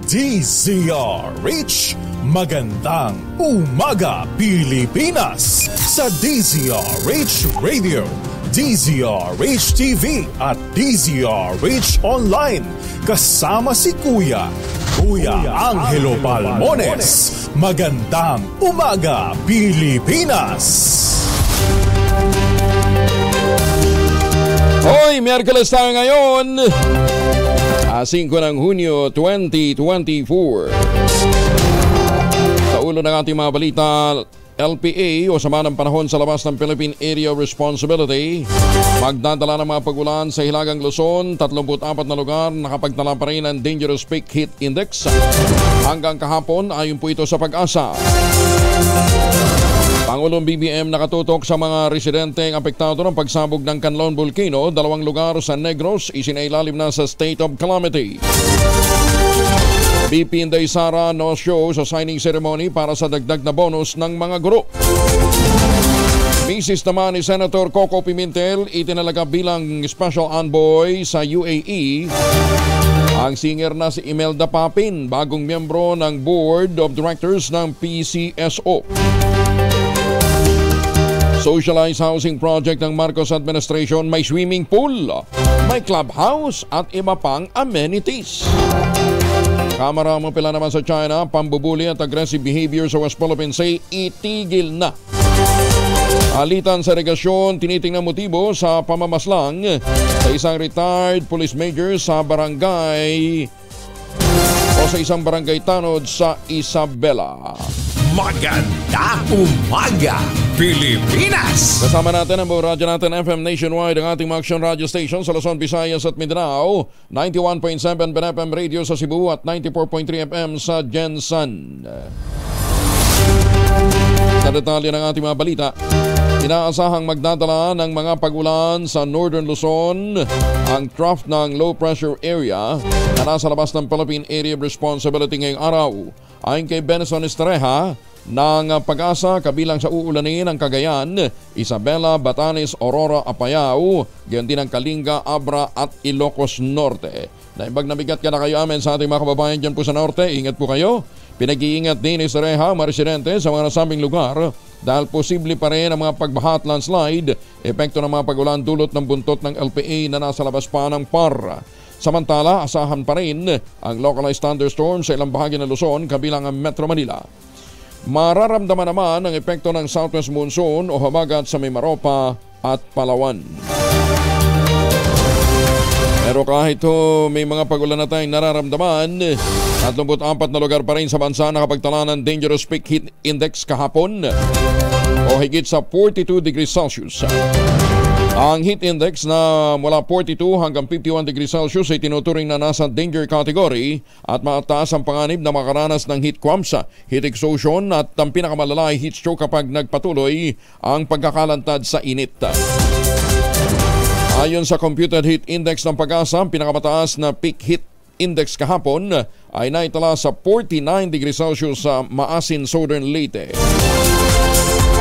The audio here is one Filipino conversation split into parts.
DZRH. Magandang umaga Pilipinas sa DZRH Radio, DZRH TV at DZRH Online. Kasama si Kuya Angelo Palmones. Magandang umaga Pilipinas. Hoy, Miyerkules tayo ngayon. 5 ng Hunyo 2024. Sa ulo ng ating mga balita, LPA o Sama ng Panahon sa labas ng Philippine Area of Responsibility magdadala ng mga pagulan sa Hilagang Luzon. 34 na lugar nakapagtala pa rin ang Dangerous Peak Heat Index hanggang kahapon, ayon po ito sa Pag-asa. Pangulong BBM nakatutok sa mga residenteng apektado ng pagsabog ng Canlaon Volcano. 2 lugar sa Negros isinailalim na sa state of calamity. BP Inday Sara no show sa signing ceremony para sa dagdag na bonus ng mga guro. Misis naman ni Senator Coco Pimentel itinalaga bilang special envoy sa UAE. Ang singer na si Imelda Papin, bagong miyembro ng Board of Directors ng PCSO. Socialized housing project ng Marcos administration, may swimming pool, may clubhouse at iba pang amenities. Kamara mapila naman sa China, pambubuli at aggressive behavior sa West Philippine Sea, itigil na. Alitan sa regasyon, tinitingnan motibo sa pamamaslang sa isang retired police major sa barangay o sa isang barangay tanod sa Isabela. Maganda umaga Pilipinas! Kasama natin ang buong radyo natin FM Nationwide, ang ating mga action radio station sa Luzon, Visayas at Mindanao. 91.7 BNFM Radio sa Cebu at 94.3 FM sa Jensan. Sa detalye ng ating mga balita, inaasahang magdadala ng mga pagulan sa Northern Luzon ang trough ng low pressure area na nasa labas ng Philippine Area of Responsibility ngayong araw. Ayon kay Benson Estreja ng Pag-asa, kabilang sa uulanin ng Cagayan, Isabela, Batanes, Aurora, Apayao, gayon din ang Kalinga, Abra at Ilocos Norte. Naibag na bigat ka na kayo amin sa ating mga kababayan dyan po sa Norte. Ingat po kayo. Pinag-iingat din ni Estreja mga residente sa mga nasabing lugar dahil posible pa rin ang mga pagbaha at landslide, epekto ng mga pagulan dulot ng buntot ng LPA na nasa labas pa ng PAR. Samantala, asahan pa rin ang localized thunderstorms sa ilang bahagi ng Luzon kabilang ang Metro Manila. Mararamdaman naman ang epekto ng southwest monsoon o habagat sa Mimaropa at Palawan. Pero kahit may mga pagulan na tayong nararamdaman, 34 na lugar pa rin sa bansa nakapagtala ng Dangerous Peak Heat Index kahapon o higit sa 42 degrees Celsius. Ang heat index na mula 42 hanggang 51 degrees Celsius ay tinuturing na nasa danger category at mataas ang panganib na makaranas ng heat cramps, heat exhaustion at ang pinakamalala ay heat stroke kapag nagpatuloy ang pagkakalantad sa init. Ayon sa computed heat index ng Pag-asa, ang pinakamataas na peak heat index kahapon ay naitala sa 49 degrees Celsius sa Maasin, Southern Leyte.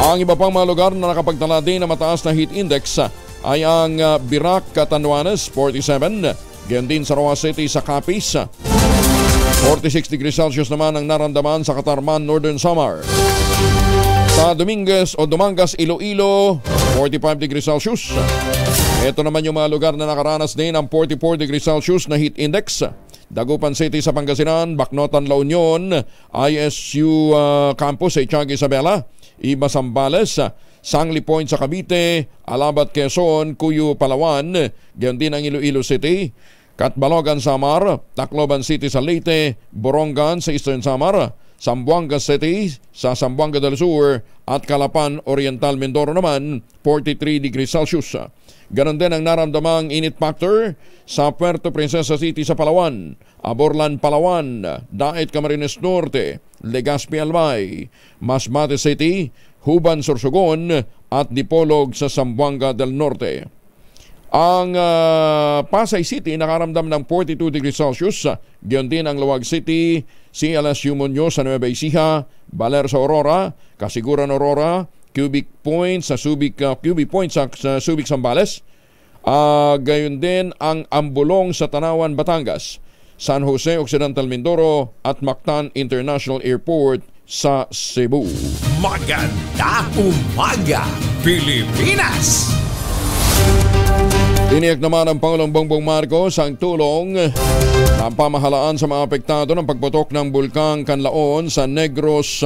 Ang iba pang mga lugar na nakapagtala din na mataas na heat index ay ang Birac, Catanduanes, 47. Gayon din sa Roa City sa Capiz. 46 degrees Celsius naman ang naramdaman sa Catarman, Northern Samar. Sa Dumangas, Iloilo, 45 degrees Celsius. Ito naman yung mga lugar na nakaranas din ng 44 degrees Celsius na heat index. Dagupan City sa Pangasinan, Bacnotan, La Union, ISU Campus sa Itiaga, Isabela, Iba, Zambales, Sangli Point sa Cavite, Alabat, Quezon, Cuyo, Palawan, gayon din ang Iloilo City, Catbalogan, Samar, Tacloban City sa Leyte, Borongan sa Eastern Samar, Zamboanga City sa Zamboanga del Sur at Calapan, Oriental, Mindoro naman, 43 degrees Celsius. Ganon din ang naramdamang init factor sa Puerto Princesa City sa Palawan, Aborlan, Palawan, Daet, Camarines Norte, Legazpi, Albay, Masbate City, Huban, Sorsogon at Dipolog sa Zamboanga del Norte. Ang Pasay City nakaramdam ng 42 degrees Celsius. Gayon din ang Luwag City, CLSU Muñoz sa Nueva Ecija, Baler sa Aurora, Kasiguran Aurora, Cubic Point sa Subic Zambales. Gayon din ang Ambulong sa Tanawan, Batangas, San Jose Occidental Mindoro at Mactan International Airport sa Cebu. Maganda umaga, Pilipinas! Tiniyak naman ng Pangulong Bongbong Marcos ang tulong ng pamahalaan sa mga apektado ng pagputok ng Bulkang Kanlaon sa Negros.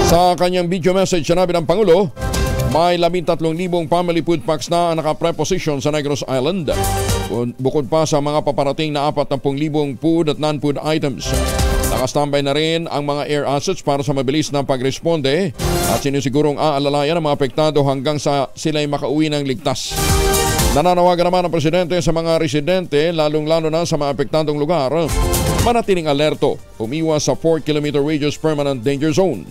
Sa kanyang video message, sinabi ng Pangulo, may 13,000 family food packs na ang nakapreposition sa Negros Island. Bukod pa sa mga paparating na 40,000 food at non-food items. Nakastambay na rin ang mga air assets para sa mabilis na pagresponde at sinisigurong aalalayan ang mga apektado hanggang sa sila'y makauwi ng ligtas. Nananawagan naman ang Presidente sa mga residente, lalong-lalo na sa mga apektadong lugar, manatiling alerto, umiwas sa 4-kilometer radius permanent danger zone.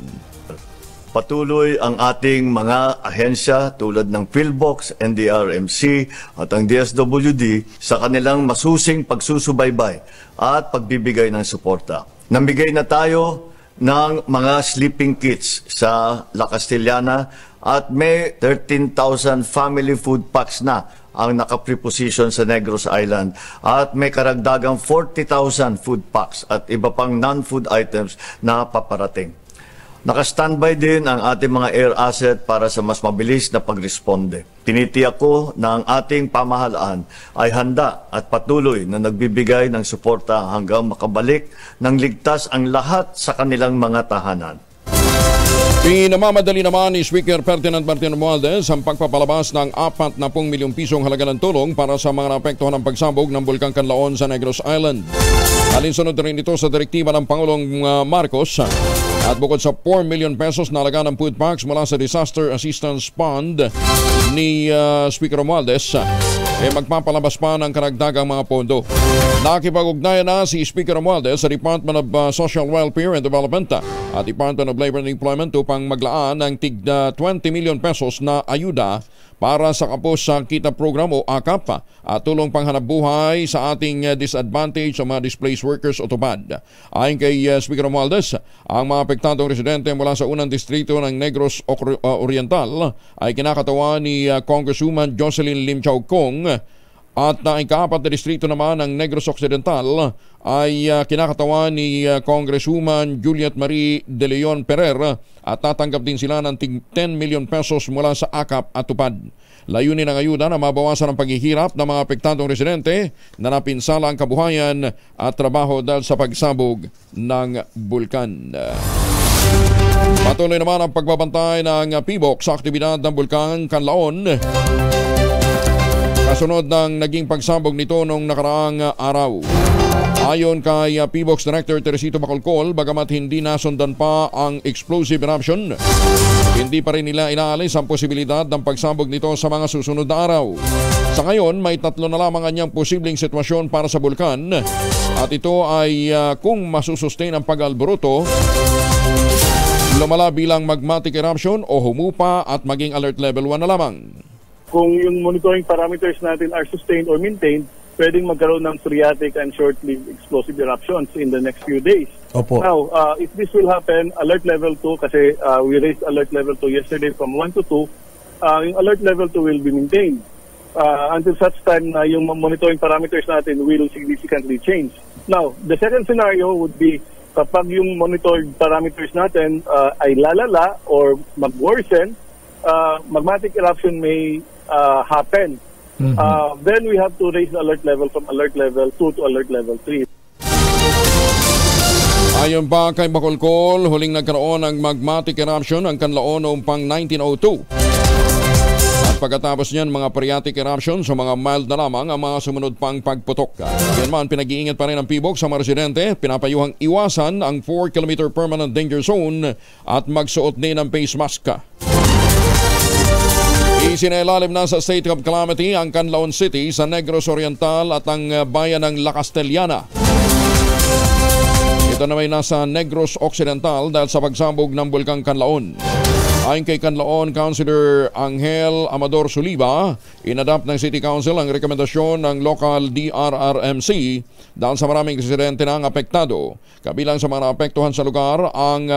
Patuloy ang ating mga ahensya tulad ng PhilBox, NDRMC at ang DSWD sa kanilang masusing pagsusubaybay at pagbibigay ng suporta. Namigay na tayo ng mga sleeping kits sa La Castellana at may 13,000 family food packs na ang nakapreposition sa Negros Island at may karagdagang 40,000 food packs at iba pang non-food items na paparating. Naka-standby din ang ating mga air asset para sa mas mabilis na pagresponde. Tinitiyak ko na ang ating pamahalaan ay handa at patuloy na nagbibigay ng suporta hanggang makabalik ng ligtas ang lahat sa kanilang mga tahanan. Pinamamadali naman ni Speaker Ferdinand Martin Romualdez ang pagpapalabas ng 40 milyong pisong halaga ng tulong para sa mga naapektuhan ng pagsabog ng Bulkang Kanlaon sa Negros Island. Alinsunod rin ito sa direktiba ng Pangulong Marcos at bukod sa 4 million pesos na halaga ng food packs mula sa Disaster Assistance Fund ni Speaker Romualdez, magpapalabas pa ng karagdagang mga pondo. Nakipag-ugnayan na si Speaker Romualdez sa Department of Social Welfare and Development at Department of Labor and Employment upang maglaan ng tig 20 million pesos na ayuda para sa kapos sa kita program o AKAP at tulong panghanap buhay sa ating disadvantage sa mga displaced workers o TUPAD. Ayon kay Speaker Romualdez, ang mga apektadong residente mula sa unang distrito ng Negros Oriental ay kinakatawa ni Congresswoman Jocelyn Lim Chau Kong at ang ika-4 na distrito naman ng Negros Occidental ay kinakatawa ni Congresswoman Juliet Marie De Leon Ferrer at tatanggap din sila ng 10 million pesos mula sa AKAP at TUPAD. Layunin ng ayuda na mabawasan ang paghihirap ng mga apektadong residente na napinsala ang kabuhayan at trabaho dahil sa pagsabog ng bulkan. Patuloy naman ang pagbabantay ng PBOC sa aktibidad ng Bulkang Kanlaon kasunod ng naging pagsabog nito noong nakaraang araw. Ayon kay PBOC Director Teresito Bacolcol, bagamat hindi nasundan pa ang explosive eruption, hindi pa rin nila inaalis ang posibilidad ng pagsabog nito sa mga susunod na araw. Sa ngayon, may 3 na lamang anyang posibleng sitwasyon para sa bulkan at ito ay kung masusustain ang pag-alboruto, lumala bilang magmatic eruption o humupa at maging alert level 1 na lamang. Kung yung monitoring parameters natin are sustained or maintained, pwedeng magkaroon ng phreatic and short-lived explosive eruptions in the next few days. Opo. Now, if this will happen, alert level 2, kasi we raised alert level 2 yesterday from 1 to 2, yung alert level 2 will be maintained until such time na yung monitoring parameters natin will significantly change. Now, the second scenario would be kapag yung monitored parameters natin ay lalala or mag-worsen, magmatic eruption may happen. Then we have to raise the alert level from alert level 2 to alert level 3. Ayon pa kay Bacolcol, huling nagkaroon ng magmatic eruption ang Kanlaon noong pang 1902. At pagkatapos niyan, mga phreatic eruption sa mga mild na lamang ang mga sumunod pang pagputok. Yan man, pinag-iingat pa rin ang PBOC sa mga residente, pinapayuhang iwasan ang 4-kilometer permanent danger zone at magsuot din ng face mask. Isinailalim na sa state of calamity ang Canlaon City sa Negros Oriental at ang bayan ng La Castellana. Ito na may nasa Negros Occidental dahil sa pagsabog ng Bulkang Canlaon. Ayon kay Canlaon Councilor Angel Amador Suliba, inadapt ng City Council ang rekomendasyon ng local DRRMC dahil sa maraming residente na ang apektado. Kabilang sa mga naapektuhan sa lugar ang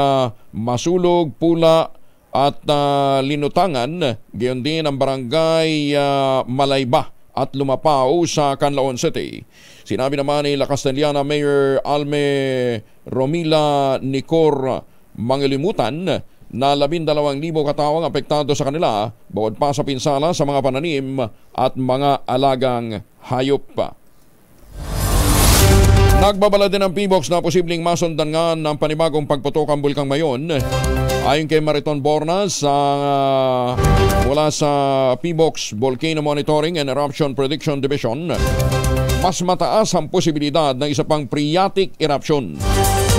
Masulog, Pula at Linutangan, gayon din ang barangay Malayba at lumapaw sa Canlaon City. Sinabi naman ni La Castellana Mayor Alme Romila Nicor Mangilimutan na 12,000 katao ang apektado sa kanila, bukod pa sa pinsala sa mga pananim at mga alagang hayop. Nagbabala din ang PBOX na posibleng masundan nga ng panibagong pagputok ang Bulkang Mayon. Ayon kay Mariton Bornas, mula sa PBOX Volcano Monitoring and Eruption Prediction Division, mas mataas ang posibilidad ng isa pang phreatic eruption,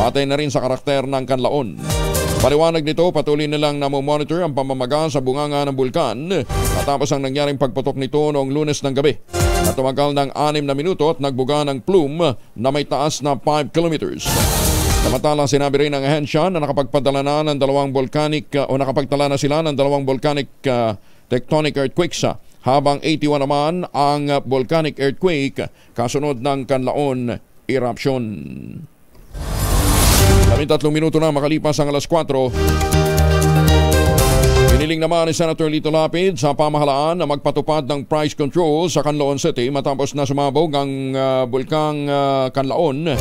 batay na rin sa karakter ng Canlaon. Paliwanag nito, patuloy nilang namomonitor ang pamamaga sa bunganga ng bulkan matapos ang nangyaring pagputok nito noong Lunes ng gabi na tumagal ng 6 na minuto at nagbuga ng plume na may taas na 5 kilometers. Samantala, sinabi rin ng ahensya na nakapagtala na sila ng dalawang volcanic tectonic earthquakes, habang 81 naman ang volcanic earthquake kasunod ng Canlaon eruption. 13 minuto na makalipas ang alas 4. Piniling naman ni Senator Lito Lapid sa pamahalaan na magpatupad ng price control sa Canlaon City matapos na sumabog ang bulkang Canlaon.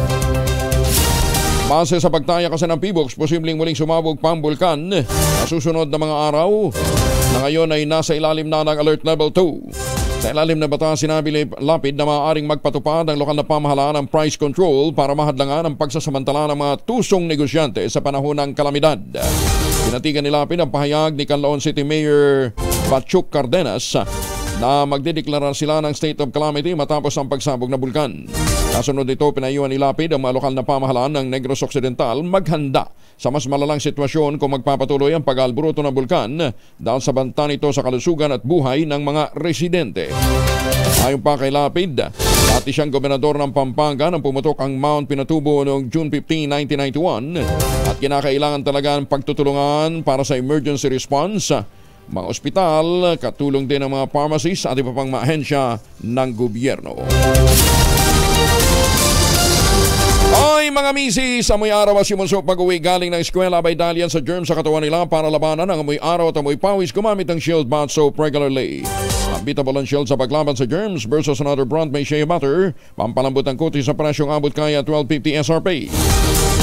Base sa pagtaya kasi ng PBOX, posibleng muling sumabog pa ang bulkan sa susunod na mga araw na ngayon ay nasa ilalim na ng Alert Level 2. Sa ilalim na batas, sinabi ni Lapid na maaaring magpatupad ang lokal na pamahalaan ng price control para mahadlangan ang pagsasamantala ng mga tusong negosyante sa panahon ng kalamidad. Pinatigan ni Lapid ang pahayag ni Canlaon City Mayor Batchuk Cardenas na magdedeklara sila ng state of calamity matapos ang pagsabog na bulkan. Kasunod nito, pinayuhan ni Lapid ang mga lokal na pamahalaan ng Negros Occidental maghanda sa mas malalang sitwasyon kung magpapatuloy ang pag-alboroto ng bulkan dahil sa banta nito sa kalusugan at buhay ng mga residente. Ayon pa kay Lapid, dati siyang gobernador ng Pampanga nang pumutok ang Mount Pinatubo noong June 15, 1991 at kinakailangan talaga ng pagtutulungan para sa emergency response, mga ospital, katulong din ng mga pharmacies at iba pang maahensya ng gobyerno. Ay mga misis, amoy araw at simunsok pag-uwi galing ng eskwela by dalian sa germ sa katawan nila para labanan ang amoy araw at amoy pawis gumamit ng Shield Bath Soap regularly. Unbeatable ang Shield sa paglaban sa germs versus another brand may shea butter. Pampalambot ang kutis sa presyong abot kaya 12.50 SRP.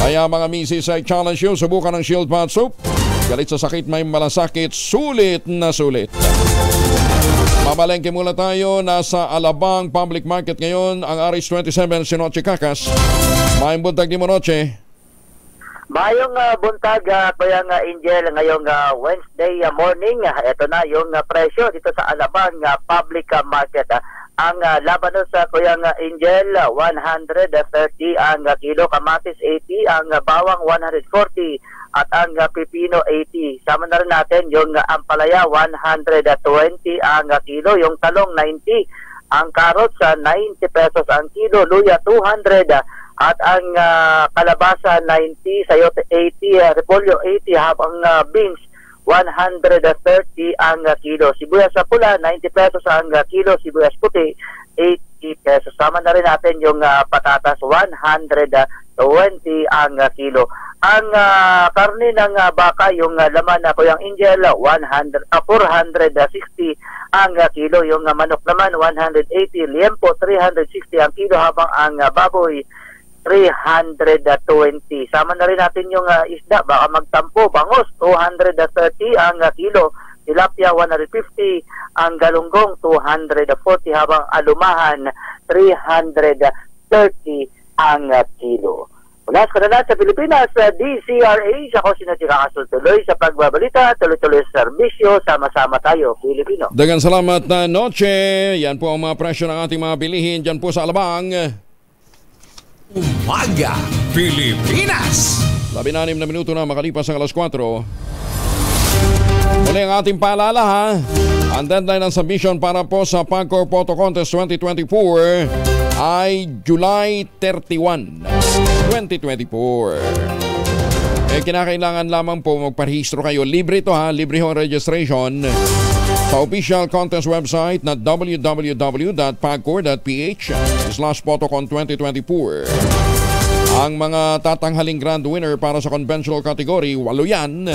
Kaya mga misis ay challenge you, subukan ng Shield Bath Soap. Galit sa sakit, may malasakit, sulit na sulit. Mamalengke mula tayo, nasa Alabang Public Market ngayon ang RH27 si Noche Cacas. Mayong buntag ni Monoche. Mayong buntag, Kuya Angel, ngayong Wednesday morning. Ito na yung presyo dito sa Alabang Public Market. Ang labanos sa Kuya Angel, 130 ang kilo, kamatis 80, ang bawang 140, at ang pipino 80. Sama na rin natin yung ampalaya 120 ang kilo, yung talong 90, ang carrots 90 pesos ang kilo, luya 200, at ang kalabasa 90, sayote 80, repolyo 80, habang beans 130 ang kilo. Sibuyas sa pula 90 pesos ang kilo, sibuyas puti 80 pesos. Sama na rin natin yung patatas 120 ang kilo. Ang karne ng baka, yung laman na Kuya Angel, 460 ang kilo. Yung manok naman 180, liempo 360 ang kilo, habang ang baboy 320. Sama na rin natin yung isda, baka magtampo, bangos 230 ang kilo, tilapia 150, ang galunggong 240, habang alumahan 330 ang kilo. Mula sa kanila sa Pilipinas, DCRH, ako si Noche Cacas, tuloy sa pagbabalita, tuloy-tuloy sa serbisyo, sama-sama tayo, Pilipino. Dagang salamat na Noche. Yan po ang mga presyo ng ating mga bilihin dyan po sa Alabang. Umaga Pilipinas. 16 na minuto na makalipas ang alas 4. Muli ang ating paalala ha. Ang deadline ng submission para po sa PAGCOR Photo Contest 2024 ay July 31, 2024. Kinakailangan lamang po magparehistro kayo. Libre ito ha, libre ho ang registration sa official contest website na www.pagcor.ph/photocon2024. Ang mga tatanghaling grand winner para sa conventional category, 8 yan,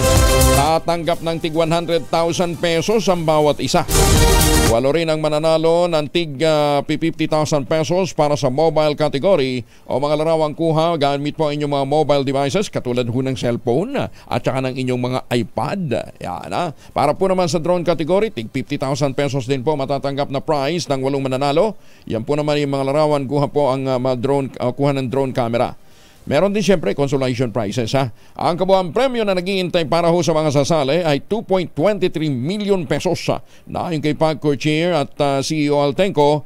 tatanggap ng tig 100,000 pesos ang bawat isa. 8 rin ang mananalo ng tig 50,000 pesos para sa mobile category o mga larawang kuha gamit po ang inyong mga mobile devices katulad ho ng cellphone at saka ng inyong mga iPad. Yan, ha? Para po naman sa drone category, tig 50,000 pesos din po matatanggap na prize ng 8 mananalo. Yan po naman yung mga larawan kuha po ang kuha ng drone camera. Meron din siyempre consolation prizes, ha. Ang kabuuang premyo na naghihintay para ho sa mga sasali ay 2.23 million pesos na yung kay Pag Courtier at CEO Altenco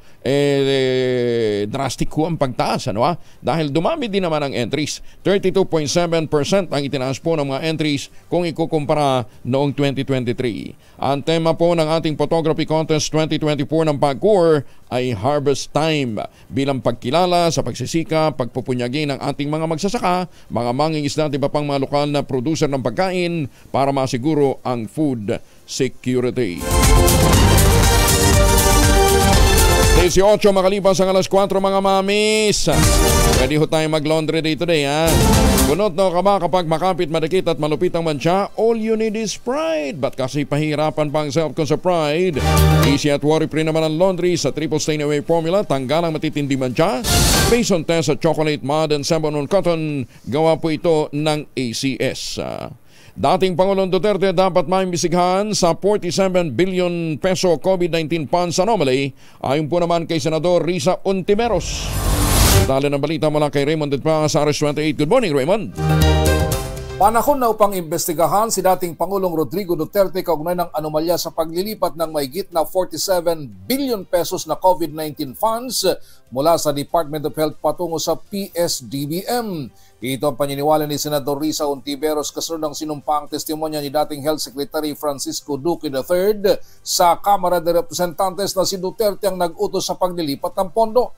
drastic ho ang pagtaas, ano, ha? Dahil dumami din naman ang entries. 32.7% ang itinaas po ng mga entries kung ikukumpara noong 2023. Ang tema po ng ating photography contest 2024 ng Pagcor ay Harvest Time bilang pagkilala sa pagsisika, pagpupunyagi ng ating mga magsasaka, mga mangingisda at iba pang mga lokal na producer ng pagkain para masiguro ang food security. 18 makalipas ang alas 4 mga mamis. Pwede ho tayo mag-laundry day today, ha? Bunot no ka ba kapag makapit, madikit at malupit ang mancha? All you need is Pride. Ba't kasi pahirapan pa ang self-con sa Pride? Easy at worry-free naman ang laundry sa triple stain away formula. Tanggal ang matitindi mancha. Based on test sa chocolate, mud and Sebanon cotton. Gawa po ito ng ACS. Dating Pangulong Duterte dapat maimbestigahan sa 47 billion peso COVID-19 funds anomaly ayon po naman kay Senador Risa Ontiveros. Dali ng balita mula kay Raymond Detpa sa RS28. Good morning, Raymond. Panahon na upang imbestigahan si dating Pangulong Rodrigo Duterte kaugnay ng anomalya sa paglilipat ng mahigit na 47 billion pesos na COVID-19 funds mula sa Department of Health patungo sa PSDBM. Ito ang paniniwala ni Senador Risa Ontiveros kasunod ng sinumpaang testimonya ni dating Health Secretary Francisco Duque III sa Kamara de Representantes na si Duterte ang nag-utos sa paglilipat ng pondo.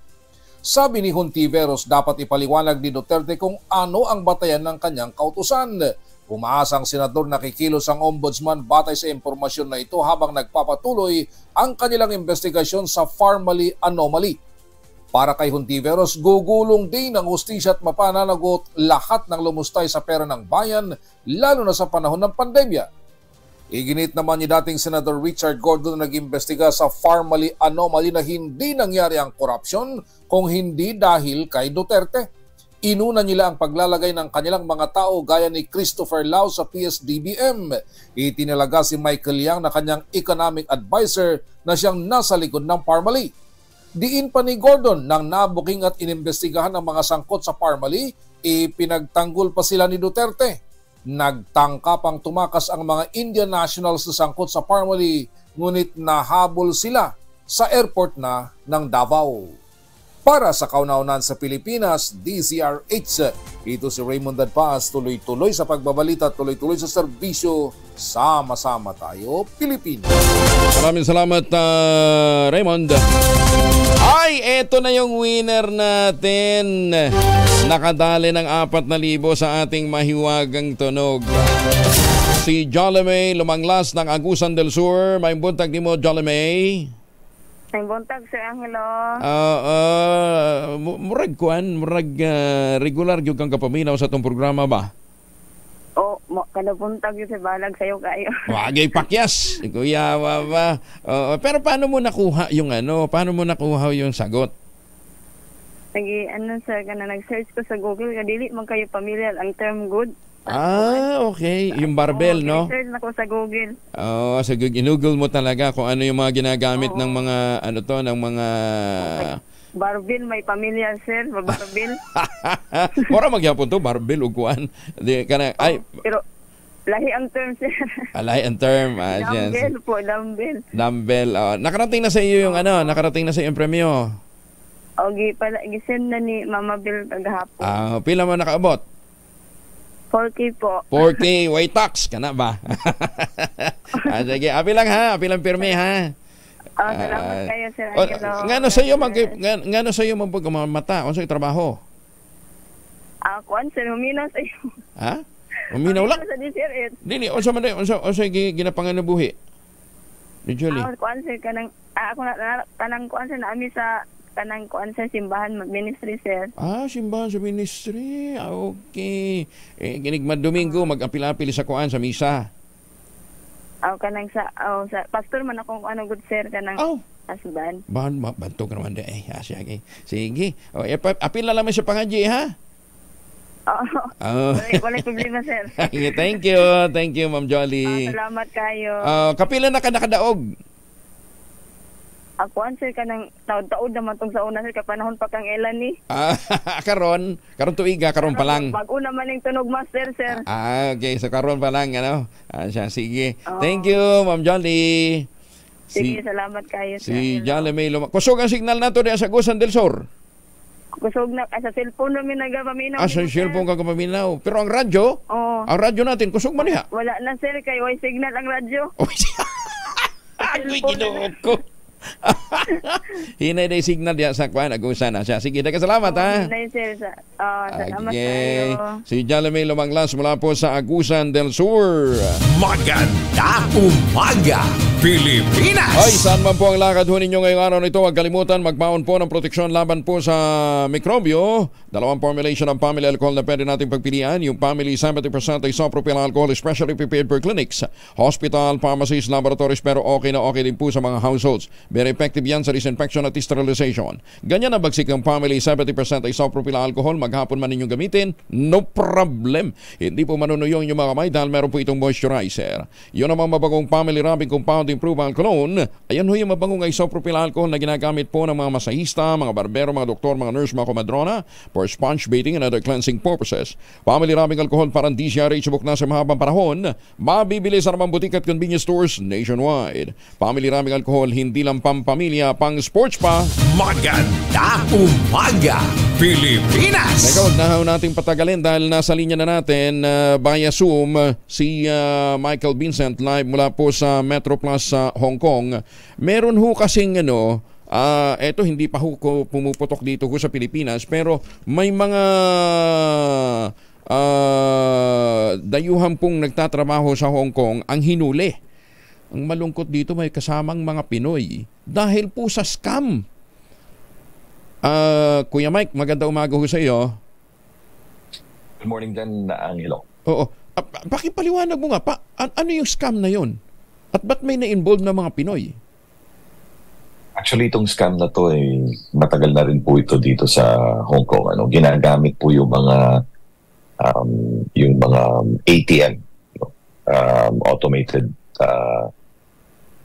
Sabi ni Hontiveros, dapat ipaliwanag ni Duterte kung ano ang batayan ng kanyang kautusan. Umaasang senador na kikilos ang ombudsman batay sa impormasyon na ito habang nagpapatuloy ang kanilang investigasyon sa Farmally Anomaly. Para kay Hontiveros, gugulong din ang hustisya at mapananagot lahat ng lumustay sa pera ng bayan, lalo na sa panahon ng pandemya. Iginit naman ni dating Senador Richard Gordon na nag-imbestiga sa Farmally Anomaly na hindi nangyari ang korupsyon kung hindi dahil kay Duterte. Inuna nila ang paglalagay ng kanilang mga tao gaya ni Christopher Lau sa PSDBM. Itinalaga si Michael Yang na kanyang economic advisor na siyang nasa likod ng Farmally. Diin pa ni Gordon nang nabuking at inimbestigahan ang mga sangkot sa Farmally, ipinagtanggol pa sila ni Duterte. Nagtangka pang tumakas ang mga Indian nationals na sangkot sa Farmally, ngunit nahabol sila sa airport na ng Davao. Para sa kauna-unan sa Pilipinas, DZRH, ito si Raymond Dadpaz, tuloy-tuloy sa pagbabalita, tuloy-tuloy sa serbisyo, sama-sama tayo, Pilipinas. Maraming salamat, Raymond. Ay, eto na yung winner natin. Nakadali ng 4,000 sa ating mahiwagang tunog. Si Jolly Lumanglas ng Agusan del Sur. May buntag ni mo, Jolly. May buntag, Sir Angelo. Murag regular yung kang kapaminaw sa itong programa ba? O, kada buntag yun sa balag sa'yo kayo. Wagay pakyas. Kuya, ba. Pero paano mo nakuha yung Paano mo nakuha yung sagot? Sir, nag-search ko sa Google, kadili man kayo familiar ang term good. Okay. Yung barbell, no? Search na ko sa Google. So ginugol mo talaga kung ano yung mga ginagamit ng mga, ng mga... Barbell, may familiar, sir. Barbell. Para magyapon to, barbell, uguan. Pero, lahi ang term, sir. Lahi ang term. Dumbbell po, dumbbell. Dumbbell. Nakarating na sa iyo yung nakarating na sa iyo yung premyo. Okay, gisend na ni Mama Bill kagahapon. Pila mo nakaabot? 4K po. 4K, way tax ka na ba? Sige, api lang pirme ha. Salamat kayo, Sir Angelo. Ngano sa iyo magpagmamata? Ano sa iyo trabaho? Kuan, sir, huminaw sa iyo. Ha? Huminaw lang? Sa DCRS. Dili, unsa man ginapangan na buhi? Ni Julie. Kuan, sir, ako kanang kuan, sir, naami sa kanang kuan sa simbahan ministry, sir. Simbahan sa ministry. Okay. Ginigmad Domingo, mag-apil-apil sa kuan sa misa. Kanang sa pastor man akong ano good sir kanang husband. Banto ka naman de. Sige. Sige. Apil na lang sa pangadji, ha? Wala problema, sir. Thank you. Thank you, Ma'am Jolly. Salamat kayo. Kapila na ka nakadaog? Ako answer ka ng taod-taod naman tong sa una sir kapanahon pa kang elan ni. Karon tuiga karon pa lang. Pag-una man ning tunog master sir. Okay, so karon pa lang ano. Sige. Thank you, Ma'am Jolly. Sige, salamat kayo sir. Si Jolly may kusog ang signal nato diha sa Agusan del Sur. Kusog na sa cellphone namin nagapaminaw. Sa cellphone ka paminaw. Pero ang radyo? Ang radyo natin kusog man niya. Wala na sir kay way signal ang radyo. Ano ginuot ko? Hinay day signal diya sa kuan Agusan na siya. Sige, salamat ha. Hinay sir salamat kayo. Si Jalame Lumanglas mula po sa Agusan del Sur. Maganda umaga, Pilipinas! Ay, saan man po ang lakad ho ninyo ngayong araw na ito, huwag kalimutan magbaon po ng proteksyon laban po sa mikrobyo. Dalawang formulation ng family alcohol na pwede natin pagpilian. Yung family 70% isopropyl alcohol specially prepared for clinics, hospital, pharmacies, laboratories, pero okay na okay din po sa mga households. Very effective yan sa disinfection at sterilization. Ganyan ang bagsik ng family 70% isopropyl alcohol. Maghapon man ninyong gamitin, no problem. Hindi po manunuyong yung mga kamay dahil meron po itong moisturizer. Yun namang mabagong family rubbing compound improved alcohol. Ayan ho yung mabagong isopropyl alcohol na ginagamit po ng mga masahista, mga barbero, mga doktor, mga nurse, mga komadrona for sponge bathing and other cleansing purposes. Family rubbing alcohol parang DCRH subok na sa mahabang panahon. Mabibili sa namang butik at convenience stores nationwide. Family rubbing alcohol hindi lang pampamilya, pang sports pa. Maganda umaga, Pilipinas! Teka, huwag na natin patagalin dahil nasa linya na natin via Zoom si Michael Vincent live mula po sa Metro Plus sa Hong Kong. Meron ho kasing eto hindi pa ho ko pumuputok dito ho sa Pilipinas pero may mga dayuhan pong nagtatrabaho sa Hong Kong ang hinuli. Ang malungkot dito may kasamang mga Pinoy dahil po sa scam. Kuya Mike, maganda umaga ho sa iyo. Good morning din, Angelo. Oo. Pakipaliwanag mo nga pa, ano yung scam na yon? At ba't may na-involve na mga Pinoy? Actually, itong scam na to matagal na rin po ito dito sa Hong Kong. Ginagamit po yung mga ATM, automated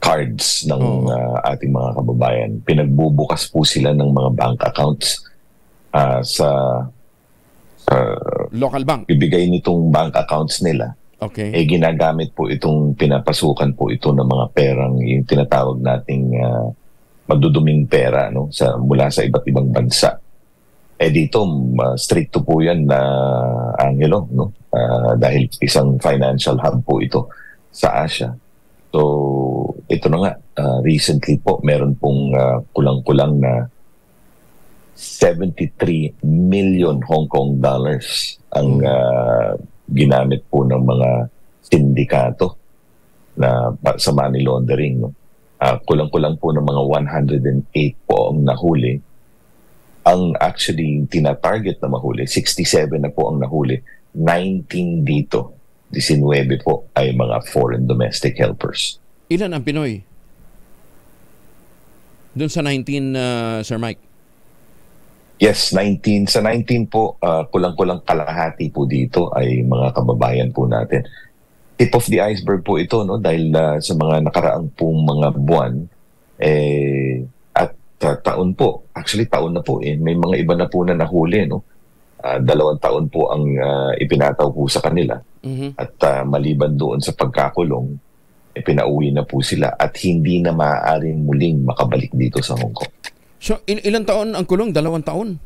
cards ng ating mga kababayan. Pinagbubukas po sila ng mga bank accounts sa local bank. Ibigay nitong bank accounts nila. Okay. Ginagamit po itong pinapasukan po ito ng mga perang yung tinatawag nating maduduming pera mula sa iba't ibang bansa. Dito stricto po 'yan na Angelo dahil isang financial hub po ito sa Asia. So ito na nga recently po meron pong kulang-kulang na 73 million Hong Kong dollars ang ginamit po ng mga sindikato na sa money laundering. Kulang-kulang po ng mga 108 po ang nahuli. Ang actually tina-target na mahuli, 67 na po ang nahuli. 19 dito, 19 po ay mga foreign domestic helpers. Ilan ang Pinoy? Doon sa 19, Sir Mike? Yes, 19. Sa 19 po, kulang-kulang kalahati po dito ay mga kababayan po natin. Tip of the iceberg po ito, dahil sa mga nakaraang pong mga buwan, at taon po, actually taon na po, may mga iba na po na nahuli, 2 taon po ang ipinataw po sa kanila. Mm-hmm. At maliban doon sa pagkakulong, pinauwi na po sila at hindi na maaaring muling makabalik dito sa Hong Kong. So, ilang taon ang kulong? 2 taon?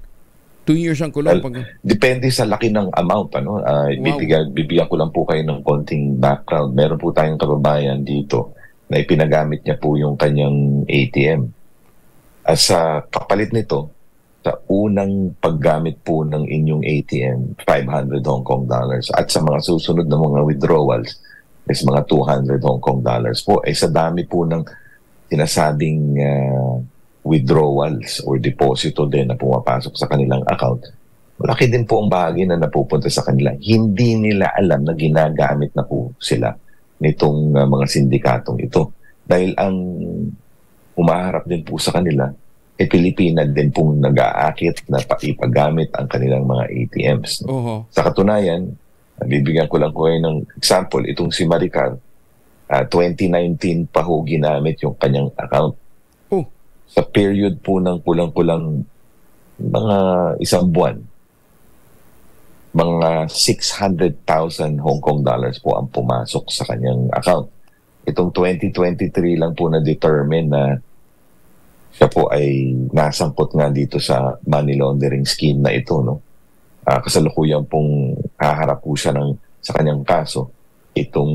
2 years ang kulong? Depende sa laki ng amount. Wow. Bibigyan ko lang po kayo ng konting background. Meron po tayong kababayan dito na ipinagamit niya po yung kanyang ATM. Sa kapalit nito, sa unang paggamit po ng inyong ATM, 500 Hong Kong dollars. At sa mga susunod na mga withdrawals, is mga 200 Hong Kong dollars po. Sa dami po ng sinasabing withdrawals or deposito din na pumapasok sa kanilang account, malaki din po ang bahagi na napupunta sa kanila. Hindi nila alam na ginagamit na po sila nitong mga sindikatong ito. Dahil ang umaharap din po sa kanila, Pilipina din pong nag-aakit na ipagamit ang kanilang mga ATMs. Sa katunayan, bibigyan ko lang ko ng example, itong si Maricar, 2019 pa ho ginamit yung kanyang account. Sa period po ng kulang-kulang mga isang buwan, mga 600,000 Hong Kong dollars po ang pumasok sa kanyang account. Itong 2023 lang po na-determine na siya po ay nasangkot nga dito sa money laundering scheme na ito, no? Kasalukuyan pong haharap po siya sa kanyang kaso itong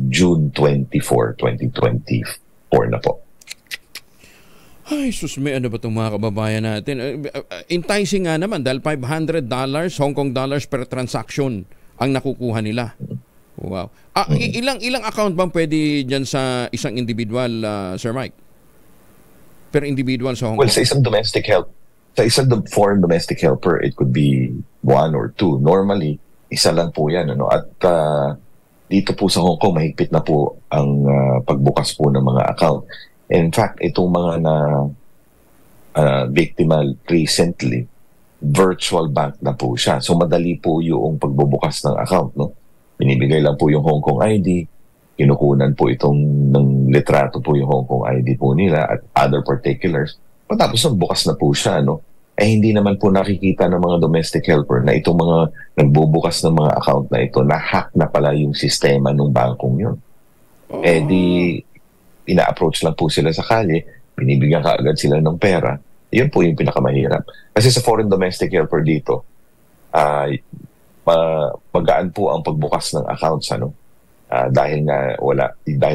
June 24, 2024 na po. Ay, sus, may ano ba itong mga kababayan natin? Enticing nga naman dahil $500 Hong Kong dollars per transaction ang nakukuha nila. Wow. Ilang account bang pwede dyan sa isang individual, Sir Mike? Per individual sa Hong Kong? Well, sa isang domestic help, sa isang foreign domestic helper, it could be 1 or 2. Normally, isa lang po yan. Ano? At dito po sa Hong Kong, mahigpit na po ang pagbukas po ng mga account. In fact, itong mga biktima recently, virtual bank na po siya. So madali po yung pagbubukas ng account. No? Binibigay lang po yung Hong Kong ID, kinukunan po itong ng litrato po yung Hong Kong ID po nila at other particulars. Patapos bukas na po siya. No? Hindi naman po nakikita ng mga domestic helper na itong mga nagbubukas ng mga account na ito, na-hack na pala yung sistema ng bangkong yun. Ina-approach lang po sila sa kalye, binibigyan kaagad sila ng pera. Yun po yung pinakamahirap. Kasi sa foreign domestic helper dito, magaan po ang pagbukas ng accounts, ano? Dahil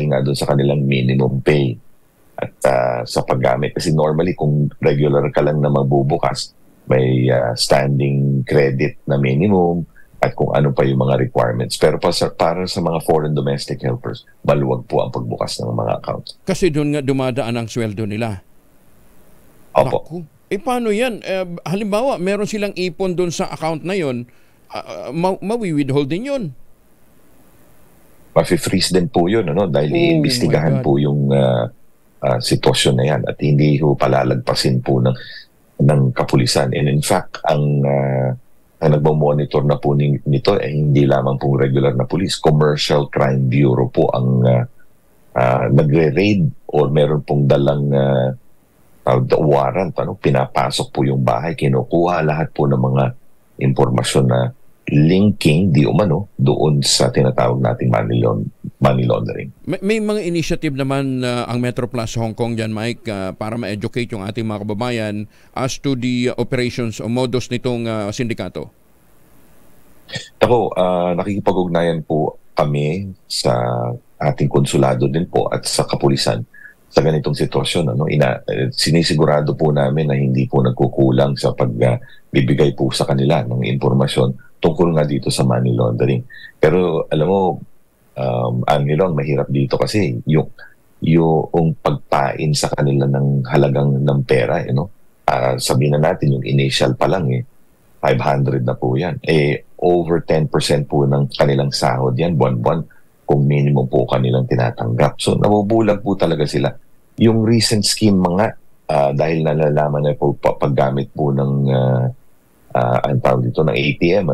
nga doon sa kanilang minimum pay at sa paggamit. Kasi normally kung regular ka lang na magbubukas, may standing credit na minimum at kung ano pa yung mga requirements. Pero para sa mga foreign domestic helpers, maluwag po ang pagbukas ng mga accounts. Kasi doon nga dumadaan ang sweldo nila. Opo. Naku. Paano yan? Halimbawa, meron silang ipon doon sa account na yun, mawi-withhold din yun. Ma-freeze din po yun, ano? Dahil iimbestigahan po yung sitwasyon na yan at hindi po palalagpasin po ng kapulisan. And in fact, ang nagmamonitor na po nito hindi lamang pong regular na police. Commercial Crime Bureau po ang nagre-raid or meron pong dalang warrant. Pinapasok po yung bahay, kinukuha lahat po ng mga impormasyon na linking di umano doon sa tinatawag nating money laundering. May mga initiative naman ang Metro Plus Hong Kong dyan, Mike, para ma-educate yung ating mga kababayan as to the operations o modus nitong sindikato? Ako, nakikipag-ugnayan po kami sa ating konsulado din po at sa kapulisan sa ganitong sitwasyon. Sinisigurado po namin na hindi po nagkukulang sa pagbibigay po sa kanila ng impormasyon tungkol nga dito sa money laundering. Pero alam mo, ang mahirap dito kasi yung pagpain sa kanila ng halagang ng pera. Sabihin na natin yung initial pa lang 500 na po yan. Over 10% po ng kanilang sahod yan, buwan-buwan, kung minimum po kanilang tinatanggap. So nabubulag po talaga sila. Yung recent scheme dahil nalalaman na po paggamit po ng ang tawag dito ng ATM,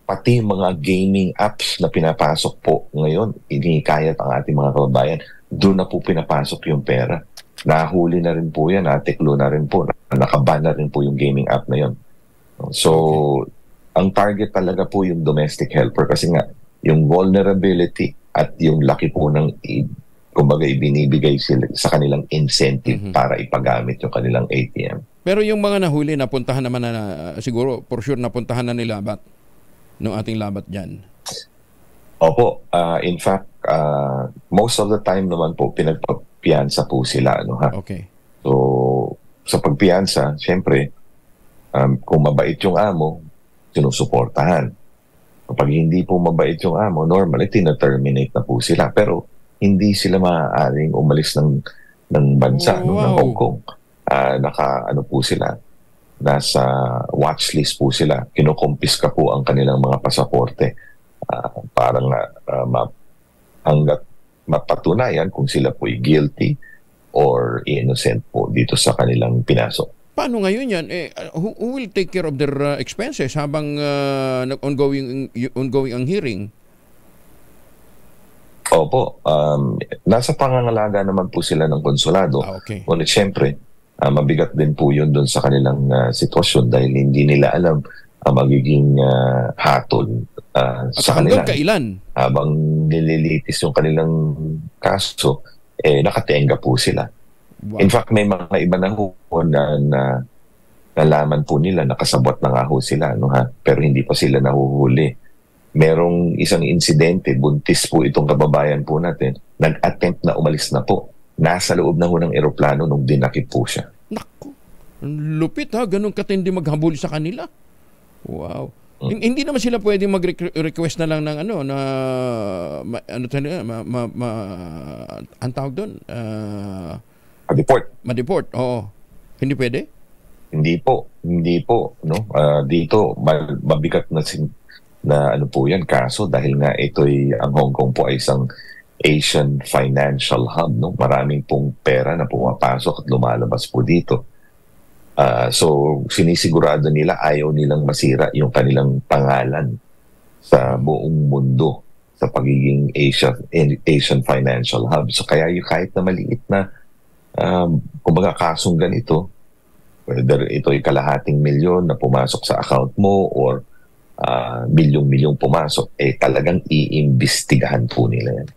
pati mga gaming apps na pinapasok po ngayon, inikayat ang ating mga kababayan, doon na po pinapasok yung pera. Nahuli na rin po yan, natiklo na rin po, nakaban na rin po yung gaming app na yun. So, ang target talaga po yung domestic helper kasi nga, yung vulnerability at yung laki po ng kumbaga ibinibigay sila sa kanilang incentive para ipagamit yung kanilang ATM. Pero yung mga nahuli, napuntahan naman na siguro, for sure, napuntahan na nila labat ng ating labat dyan. Opo. In fact, most of the time naman po, pinagpapiyansa po sila. Okay. So, sa pagpiyansa, siyempre, kung mabait yung amo, sinusuportahan. Kapag hindi po mabait yung amo, normally, tina-terminate na po sila. Pero, hindi sila maaaring umalis ng ng bansa, ng Hong Kong. Ano po sila, nasa watchlist po sila. Kinukumpiska po ang kanilang mga pasaporte para nga hanggat mapatunayan kung sila po guilty or innocent po dito sa kanilang pinasok. Paano ngayon yan? Who will take care of their expenses habang ongoing ang hearing? Opo. Nasa pangangalaga naman po sila ng konsulado. Okay. Ngunit syempre, mabigat din po yun doon sa kanilang sitwasyon dahil hindi nila alam ang magiging hatol sa kanila. At kailan? Habang nililitis yung kanilang kaso, nakatenga po sila. Wow. In fact, may mga iba na ho na nalaman po nila, nakasabot na nga ho sila, pero hindi pa sila nahuhuli. Merong isang insidente, buntis po itong kababayan po natin, nag-attempt na umalis na po. Nasa loob na ho ng eroplano nung dinakip po siya. Naku, lupit ganun katindi maghabol sa kanila. Wow. Hindi naman sila pwedeng mag-request na lang ng ang tawag doon? Ma-deport. Oo. Hindi pwede? Hindi po. No? Dito, mabigat na ano po yan, kaso dahil nga ang Hong Kong po ay isang Asian financial hub. No? Maraming pong pera na pumapasok at lumalabas po dito. So, sinisigurado nila ayaw nilang masira yung kanilang pangalan sa buong mundo sa pagiging Asian financial hub. So, kaya kahit na maliit na kumbaga kasong ganito, whether ito ay kalahating milyon na pumasok sa account mo or milyong-milyong pumasok, talagang iimbestigahan po nila yan.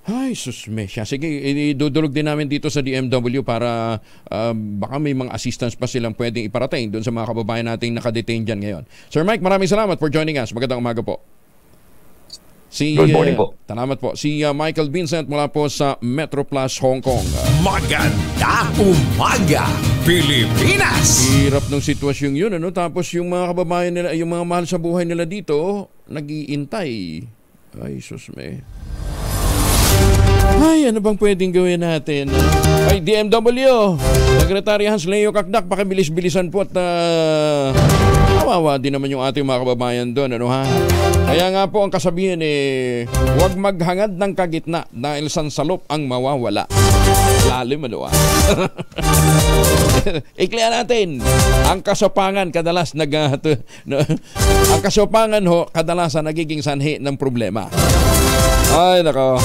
Ay, susmesya. Sige, idudulog din namin dito sa DMW para baka may mga assistance pa silang pwedeng iparating doon sa mga kababayan nating nakadetain dyan ngayon. Sir Mike, maraming salamat for joining us. Magandang umaga po. Good morning po. Salamat po. Si Michael Vincent mula po sa Metro Plus Hong Kong. Magandang umaga, Pilipinas! Hirap ng sitwasyon yun, Tapos yung mga kababayan nila, yung mga mahal sa buhay nila dito, nag-iintay. Ay, susme. Ay, ano bang pwedeng gawin natin? Ay, DMW, Secretary Hans Leo Kakdak, pakibilis-bilisan po at kawawa din naman yung ating mga kababayan doon, Kaya nga po ang kasabihan huwag maghangad ng kagitna dahil sansalop ang mawawala. Lalim, Iklian natin, ang kasopangan kadalasan nagiging sanhi ng problema. Ay, nako.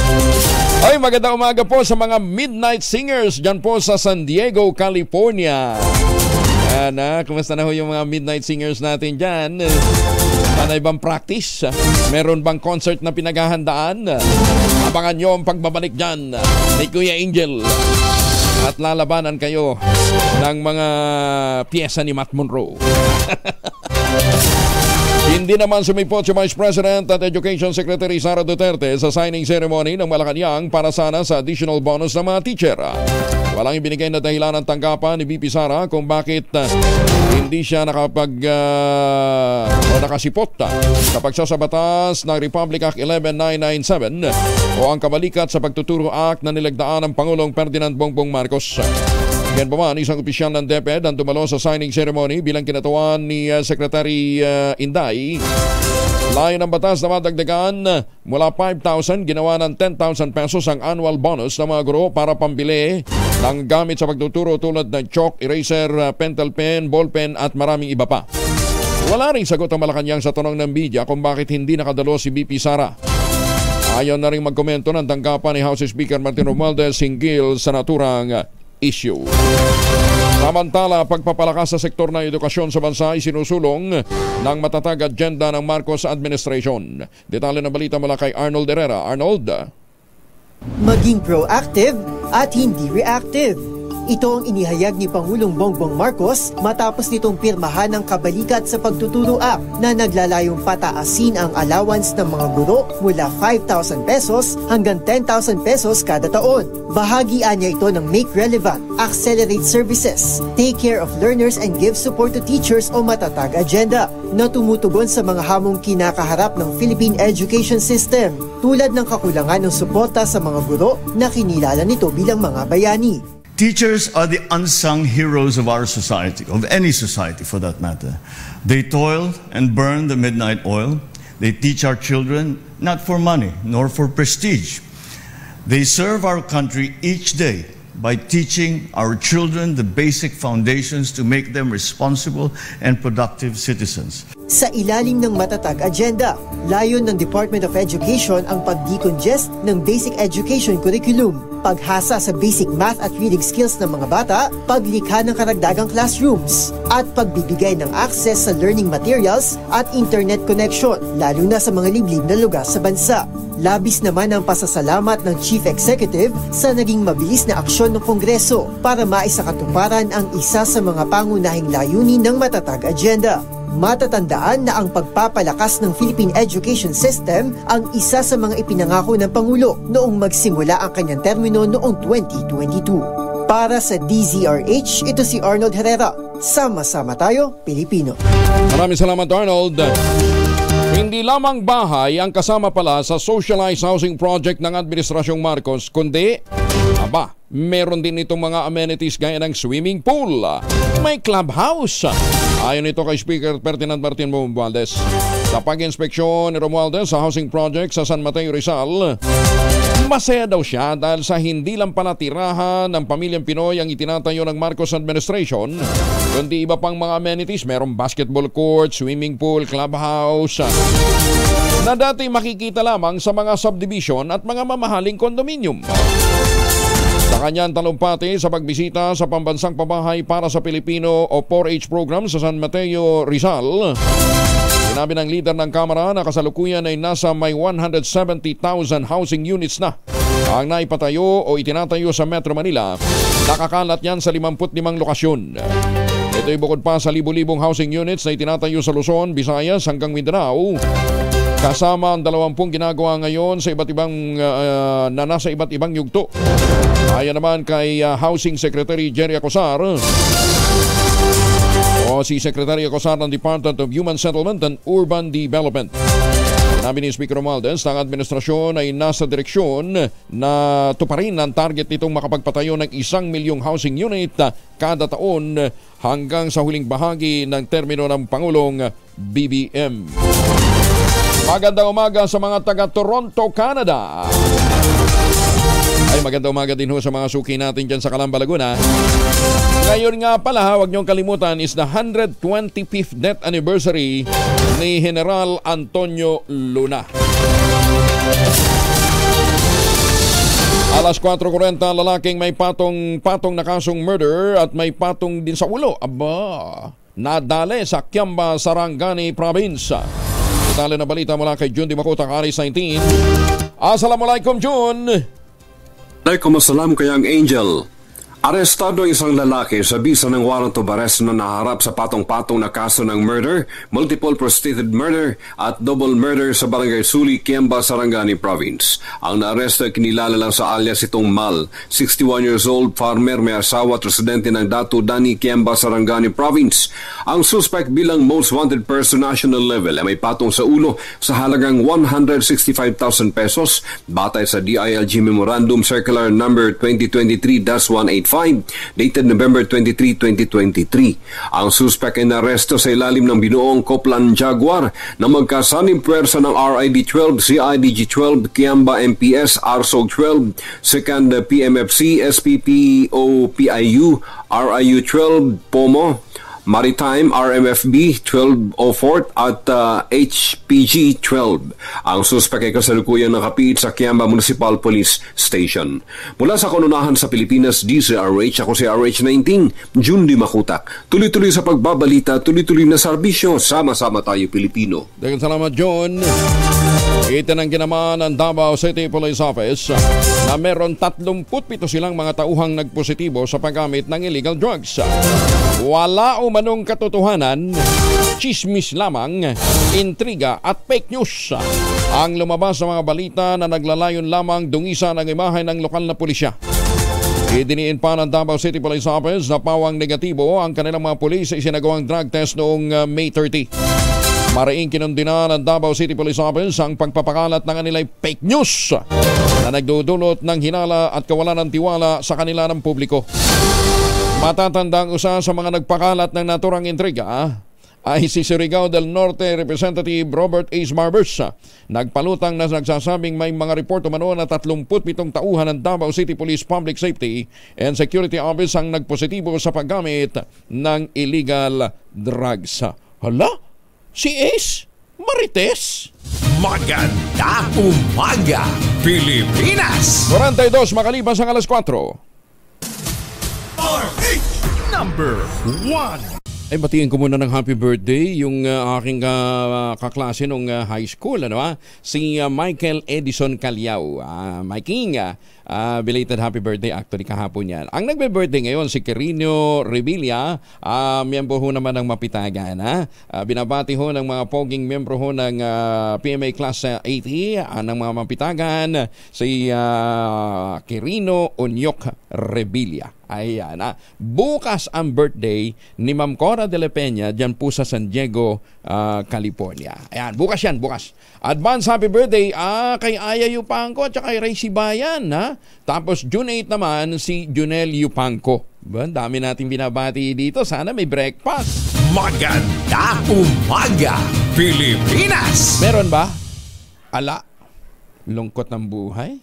Ay, magandang umaga po sa mga Midnight Singers dyan po sa San Diego, California. Yan, kumusta na ho yung mga Midnight Singers natin dyan? Panay bang practice? Meron bang concert na pinaghahandaan? Abangan nyo ang pagbabalik dyan ni Kuya Angel. At lalabanan kayo ng mga piyesa ni Matt Monroe. Hindi naman sumipot si Vice President at Education Secretary Sara Duterte sa signing ceremony ng Malacanang para sana sa additional bonus ng mga teacher. Walang ibinigay na dahilan ng tanggapan ni VP Sara kung bakit hindi siya nakasipot sa pagsasabatas ng Republic Act 11997 o ang Kabalikat sa Pagtuturo Act na nilagdaan ng Pangulong Ferdinand Bongbong Marcos. Yan pa man, isang opisyal ng DepEd ang dumalo sa signing ceremony bilang kinatuan ni Secretary Inday. Layo ng batas na madagdagan mula 5,000 ginawa ng 10,000 pesos ang annual bonus ng mga guro para pambili ng gamit sa pagtuturo tulad ng chalk, eraser, pentel pen, ballpen at maraming iba pa. Wala ring sagot ang Malacanang sa tanong ng media kung bakit hindi nakadalo si VP Sara. Ayaw na rin magkomento ng tanggapan ni House Speaker Martin Romualdez hinggil sa naturang issue. Samantala, pagpapalakas sa sektor ng edukasyon sa bansa ay sinusulong ng matatag agenda ng Marcos Administration. Detalye ng balita mula kay Arnold Herrera. Arnold? Maging proactive at hindi reactive. Ito ang inihayag ni Pangulong Bongbong Marcos matapos nitong pirmahan ng Kabalikat sa Pagtuturo Act na naglalayong pataasin ang allowance ng mga guro mula 5,000 pesos hanggang 10,000 pesos kada taon. Bahagian niya ito ng Make Relevant, Accelerate Services, Take Care of Learners and Give Support to Teachers o Matatag Agenda na tumutugon sa mga hamong kinakaharap ng Philippine Education System tulad ng kakulangan ng suporta sa mga guro na kinilala nito bilang mga bayani. Teachers are the unsung heroes of our society, of any society for that matter. They toil and burn the midnight oil. They teach our children not for money nor for prestige. They serve our country each day by teaching our children the basic foundations to make them responsible and productive citizens. Sa ilalim ng matatag agenda, layon ng Department of Education ang pag-decongest ng basic education curriculum, paghasa sa basic math at reading skills ng mga bata, paglikha ng karagdagang classrooms, at pagbibigay ng access sa learning materials at internet connection, lalo na sa mga liblib na lugar sa bansa. Labis naman ang pasasalamat ng Chief Executive sa naging mabilis na aksyon ng Kongreso para maisakatuparan ang isa sa mga pangunahing layunin ng matatag agenda. Matatandaan na ang pagpapalakas ng Philippine Education System ang isa sa mga ipinangako ng Pangulo noong magsimula ang kanyang termino noong 2022. Para sa DZRH, ito si Arnold Herrera. Sama-sama tayo, Pilipino. Maraming salamat, Arnold. Hindi lamang bahay ang kasama pala sa socialized housing project ng Administrasyong Marcos, kundi, meron din itong mga amenities gaya ng swimming pool, may clubhouse. Ayon ito kay Speaker Ferdinand Martin Romualdez. Sa pag-inspeksyon ni Romualdez sa housing project sa San Mateo, Rizal, masaya daw siya dahil sa hindi lang pala tirahan ng pamilyang Pinoy ang itinatayo ng Marcos administration, kundi iba pang mga amenities. Merong basketball court, swimming pool, clubhouse na dati makikita lamang sa mga subdivision at mga mamahaling kondominium. Sa kanyang talumpati sa pagbisita sa Pambansang Pabahay para sa Pilipino o 4-H program sa San Mateo, Rizal, sinabi ng leader ng Kamara na kasalukuyan ay nasa may 170,000 housing units na ang naipatayo o itinatayo sa Metro Manila. Nakakalat yan sa 55 lokasyon. Ito'y bukod pa sa libu-libong housing units na itinatayo sa Luzon, Visayas hanggang Mindanao, kasama ang 20 ginagawa ngayon sa iba't ibang na nasa iba't ibang yugto. Ayon naman kay Housing Secretary Jerry Acosar, si Secretary Acosar ng Department of Human Settlement and Urban Development. Sinabi ni Speaker Romualdez na ang administrasyon ay nasa direksyon na tuparin ang target nitong makapagpatayo ng 1 milyong housing unit kada taon hanggang sa huling bahagi ng termino ng Pangulong BBM. Magandang umaga sa mga taga Toronto, Canada. Ay, magandang umaga din ho sa mga suki natin dyan sa Calamba, Laguna. Ngayon nga pala, huwag niyong kalimutan, is the 125th death anniversary ni General Antonio Luna. Alas 4:40, lalaking may patong na kasong murder at may patong din sa ulo. Nadale sa Kiamba, Sarangani Province. Talo na balita mula kay June Di Makota, Aris 19. Assalamualaikum, June. Waalaikumsalam kayang Angel. Arestado ang isang lalaki sa bisa ng warrant of arrest na naharap sa patong-patong na kaso ng murder, multiple prostrated murder at double murder sa Barangay Suli, Kiamba, Sarangani Province. Ang naaresto ay kinilala lang sa alias itong Mal, 61 years old, farmer, may asawa at residente ng Datu Dani, Kiamba, Sarangani Province. Ang suspect bilang most wanted person national level ay may patong sa ulo sa halagang 165,000 pesos batay sa DILG Memorandum Circular Number 2023-185 dated November 23, 2023. Ang suspect ay naresto sa ilalim ng binuong Coplan Jaguar na magkasanib puwersa ng RID-12, CIDG-12, Kiamba MPS, RSOG 12, 2nd PMFC, SPPO PIU, RIU-12, POMO, Maritime, RMFB 1204 at HPG 12. Ang suspek ay kasalukuyan nakapit sa Kiamba Municipal Police Station. Mula sa kanunahan sa Pilipinas, DZRH, ako si RH19, June Di Makutak. Tuloy-tuloy sa pagbabalita, tuloy-tuloy na serbisyo, sama-sama tayo Pilipino. Dagang salamat, John. Itinanggi naman ng Davao City Police Office na meron 37 silang mga tauhang nagpositibo sa paggamit ng illegal drugs. Wala umanong katotohanan, chismis lamang, intriga at fake news ang lumabas sa mga balita na naglalayon lamang dungisan ang imahe ng lokal na pulisya. Idiniin pa ng Davao City Police Office na pawang negatibo ang kanilang mga pulis sa isinagawang drug test noong May 30. Mariing kinundina ng Davao City Police Office ang pagpapakalat ng kanila'y fake news na nagdudulot ng hinala at kawalan ng tiwala sa kanila ng publiko. Matatandang usa sa mga nagpakalat ng naturang intriga ay si Surigao del Norte Representative Robert Ace Marbers. Nagpalutang na nagsasabing may mga report umano na 37 tauhan ng Davao City Police Public Safety and Security Office ang nagpositibo sa paggamit ng illegal drugs. Hala? Si Ace? Marites? Maganda umaga, Pilipinas! 42 makalipas ang alas 4. RH number 1. Ay, batiin ko muna ng happy birthday yung aking kaklase nung high school, si Michael Edison Calyao. Mikey, belated happy birthday actually kahapon yan. Ang nagbe-birthday ngayon si Quirino Revilla, miyembro ho naman ng Mapitagan. Binabati ho ng mga poging miyembro ho ng PMA Class 80 ng mga Mapitagan, si Quirino Onyok Revilla. Ayan, bukas ang birthday ni Ma'am Cora de la Peña dyan po sa San Diego, California. Ayan, bukas yan, bukas. Advance happy birthday kay Aya Yupanco at saka kay Ray Sibayan. Tapos June 8 naman si Junel Yupanco. Dami natin binabati dito. Sana may breakfast. Maganda umaga, Pilipinas! Meron ba? Ala, lungkot ng buhay.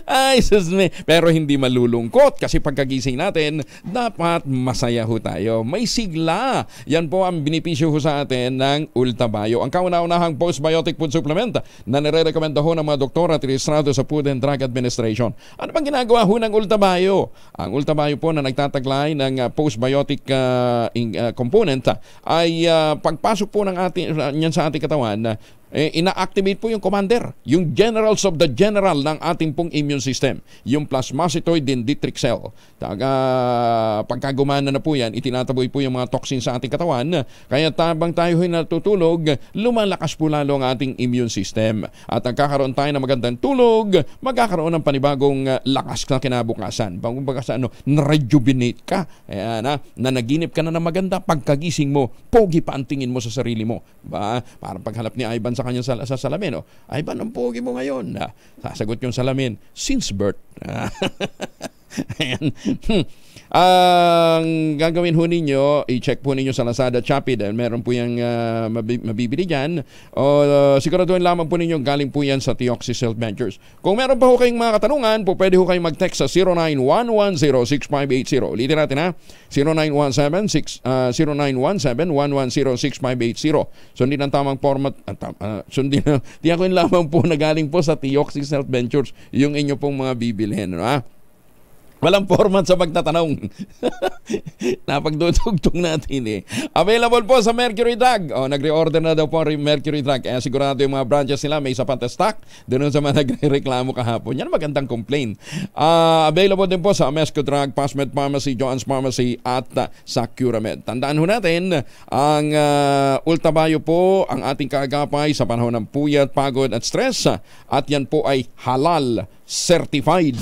Ay, susme. Pero hindi malulungkot kasi pagkagising natin, dapat masaya ho tayo. May sigla. Yan po ang binipisyo ho sa atin ng Ultabayo. Ang kauna-unahang postbiotic food supplement na nire-recommenda ho ng mga doktor at rehistrado sa Food and Drug Administration. Ano bang ginagawa ho ng Ultabayo? Ang Ultabayo po na nagtataglay ng postbiotic component ay pagpasok po ng yan sa ating katawan, ina-activate po yung commander, yung generals of the general ng ating pong immune system, yung plasmacytoid dendritic cell. Pagka gumana na po yan, itinataboy po yung mga toxins sa ating katawan, kaya tabang tayo natutulog, lumalakas po lalo ang ating immune system. At nagkakaroon tayo ng magandang tulog, magkakaroon ng panibagong lakas na kinabukasan. Na-rejuvenate ka. Ayan, nanaginip ka na ng maganda, pagkagising mo, pogi pa ang tingin mo sa sarili mo. Parang paghalap ni Ivan sa kanyang sa salamin. Ay ba, ang pogi mo ngayon? Sasagot yung salamin, since birth. Ayan. Ang gagawin ho ninyo, i-check po ninyo sa Lazada, Shopee, dahil meron po yung mabibili dyan. Siguraduhin lamang po ninyo galing po yan sa Tioxis Health Ventures. Kung meron pa ho kayong mga katanungan, po pwede ho kayong mag-text sa 0917-6580. Ulitin natin, 0917-1106-580. Sundin ang tamang format. Tiyakuin lamang po na galing po sa Tioxis Health Ventures yung inyo pong mga bibilhin. Walang format sa pagtatanong. Napagdudugtong natin Available po sa Mercury Drug. Nagre-order na daw po ang Mercury Drug. Kaya sigurado yung mga branches nila may sapat na stock. Doon sa mga nagre-reklamo kahapon. Yan magandang complaint. Available din po sa Amesco Drug, Pasmed Pharmacy, Joann's Pharmacy at sa Curamed. Tandaan ho natin, ang Ultabayo po ang ating kaagapay sa panahon ng puyat, pagod at stress. At yan po ay halal certified.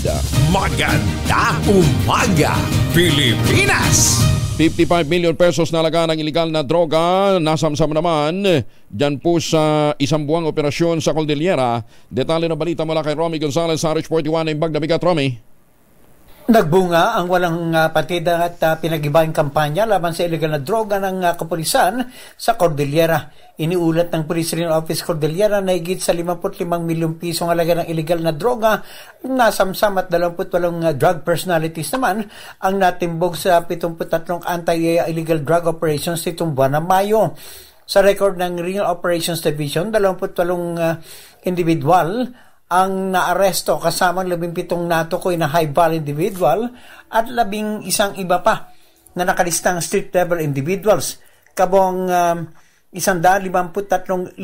Maganda umaga, Pilipinas! 55 million pesos na laga ng iligal na droga nasamsam naman dyan po sa isang buwang operasyon sa Cordillera. Detalye ng balita mula kay Romy Gonzalez sa RH41 ng Bagdabigat. Romy. Nagbunga ang walang patida at pinag-ibang kampanya laban sa illegal na droga ng kapulisan sa Cordillera. Iniulat ng Police Regional Office Cordillera na higit sa 55 milyong pisong halaga ng illegal na droga nasamsam at 28 drug personalities naman ang natimbog sa 73 anti-illegal drug operations nitong buwan ng Mayo. Sa record ng Regional Operations Division, 28 individual ang naaresto kasama 17 natukoy na high-value individual at 11 iba pa na nakalistang street-level individuals. Kabong 153,380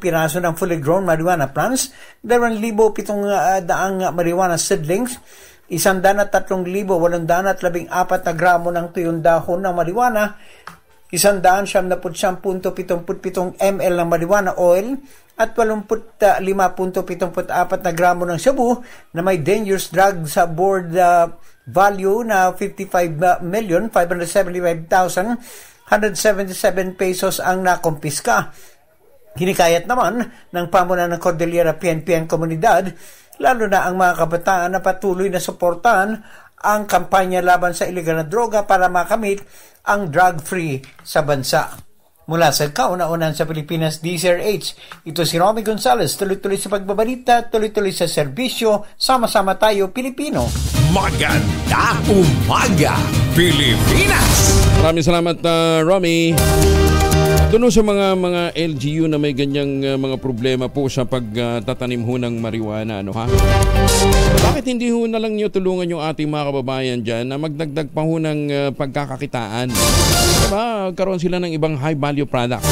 piraso ng fully grown marijuana plants, 2,700 marijuana seedlings, 103,814 na gramo ng tuyong dahon ng marijuana, 179.77 ml ng marijuana oil, at 85.74 na gramo ng shabu na may dangerous drug sa board value na 55,575,000 177 pesos ang nakumpiska. Hinikayat naman ng pamunuan ng Cordillera PNP ang komunidad, lalo na ang mga kabataan na patuloy na suportahan ang kampanya laban sa iligal na droga para makamit ang drug-free sa bansa. Mula sa kauna-unan sa Pilipinas, DZRH, ito si Romy Gonzalez, tuloy-tuloy sa pagbabalita, tuloy-tuloy sa serbisyo, sama-sama tayo Pilipino. Maganda umaga, Pilipinas! Maraming salamat, Romy. Doon sa mga LGU na may ganyang mga problema po sa pagtatanim ho ng marijuana, ano ha? Bakit hindi ho na lang niyo tulungan yung ating mga kababayan dyan na magdagdag pa ho ng pagkakakitaan? Diba? Karoon sila ng ibang high value product.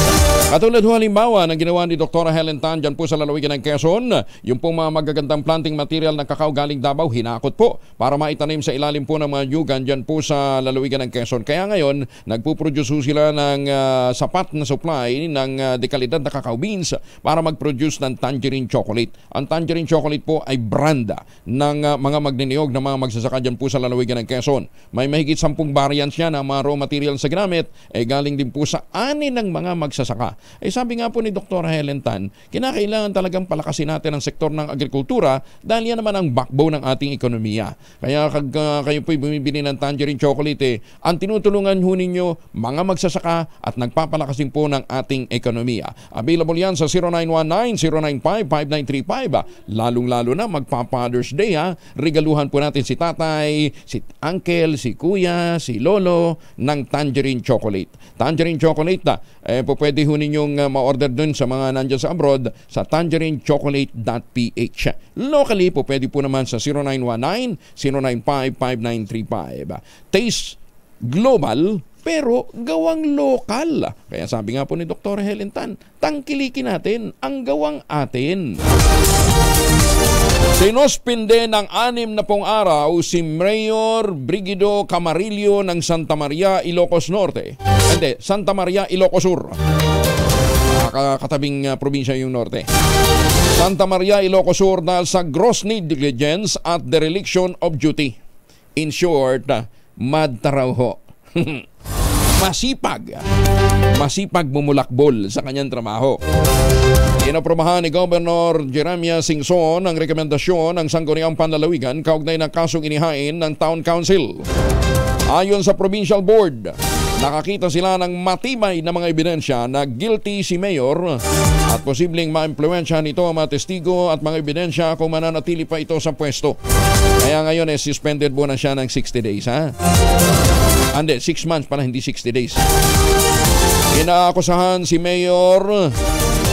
Katulad ho halimbawa ng ginawa ni Dr. Helen Tan dyan po sa lalawigan ng Quezon, yung pong mga magagandang planting material ng kakao galing Davao, hinakot po para maitanim sa ilalim po ng mga nyugan dyan po sa lalawigan ng Quezon. Kaya ngayon, nagpuproduce ho sila ng sapat na supply ng dekalidad na cacao beans para mag-produce ng tangerine chocolate. Ang tangerine chocolate po ay brand ng mga magniniyog na mga magsasaka dyan po sa lalawigan ng Quezon. May mahigit 10 variants yan ng mga raw materials sa ginamit galing din po sa ani ng mga magsasaka. Sabi nga po ni Dr. Helen Tan, kinakailangan talagang palakasin natin ang sektor ng agrikultura dahil yan naman ang backbone ng ating ekonomiya. Kaya kayo po'y bumibili ng tangerine chocolate, ang tinutulungan ho ninyo mga magsasaka at nagpapalakasin po ng ating ekonomiya. Available yan sa 0919-095-5935. Lalong-lalo na magpa-Father's Day ha. Regaluhan po natin si tatay, si uncle, si kuya, si lolo ng tangerine chocolate. Tangerine chocolate po pwede ho ninyong ma-order dun sa mga nandyan sa abroad sa tangerinechocolate.ph. Locally po pwede po naman sa 0919-095-5935. Taste global pero gawang lokal. Kaya sabi nga po ni Dr. Helen Tan, tangkilikin natin ang gawang atin. Sinuspinde ng 6 na pong araw si Mayor Brigido Camarillo ng Santa Maria, Ilocos Norte. Hindi, Santa Maria, Ilocos Sur. Katabing probinsya yung norte. Santa Maria, Ilocos Sur dahil sa gross negligence at dereliction of duty. In short, madtaraw ho. Masipag bumulakbol sa kanyang trabaho. Inaprobahan ni Governor Jeremiah Singson ang rekomendasyon ng Sangguniang Panlalawigan kaugnay ng kasong inihain ng Town Council. Ayon sa Provincial Board, nakakita sila ng matibay na mga ebidensya na guilty si Mayor at posibleng ma-impluwensya nito ang mga testigo at mga ebidensya kung mananatili pa ito sa pwesto. Kaya ngayon suspended muna siya ng 60 days ha. Hindi, 6 months pala, hindi 60 days. Inaakusahan si Mayor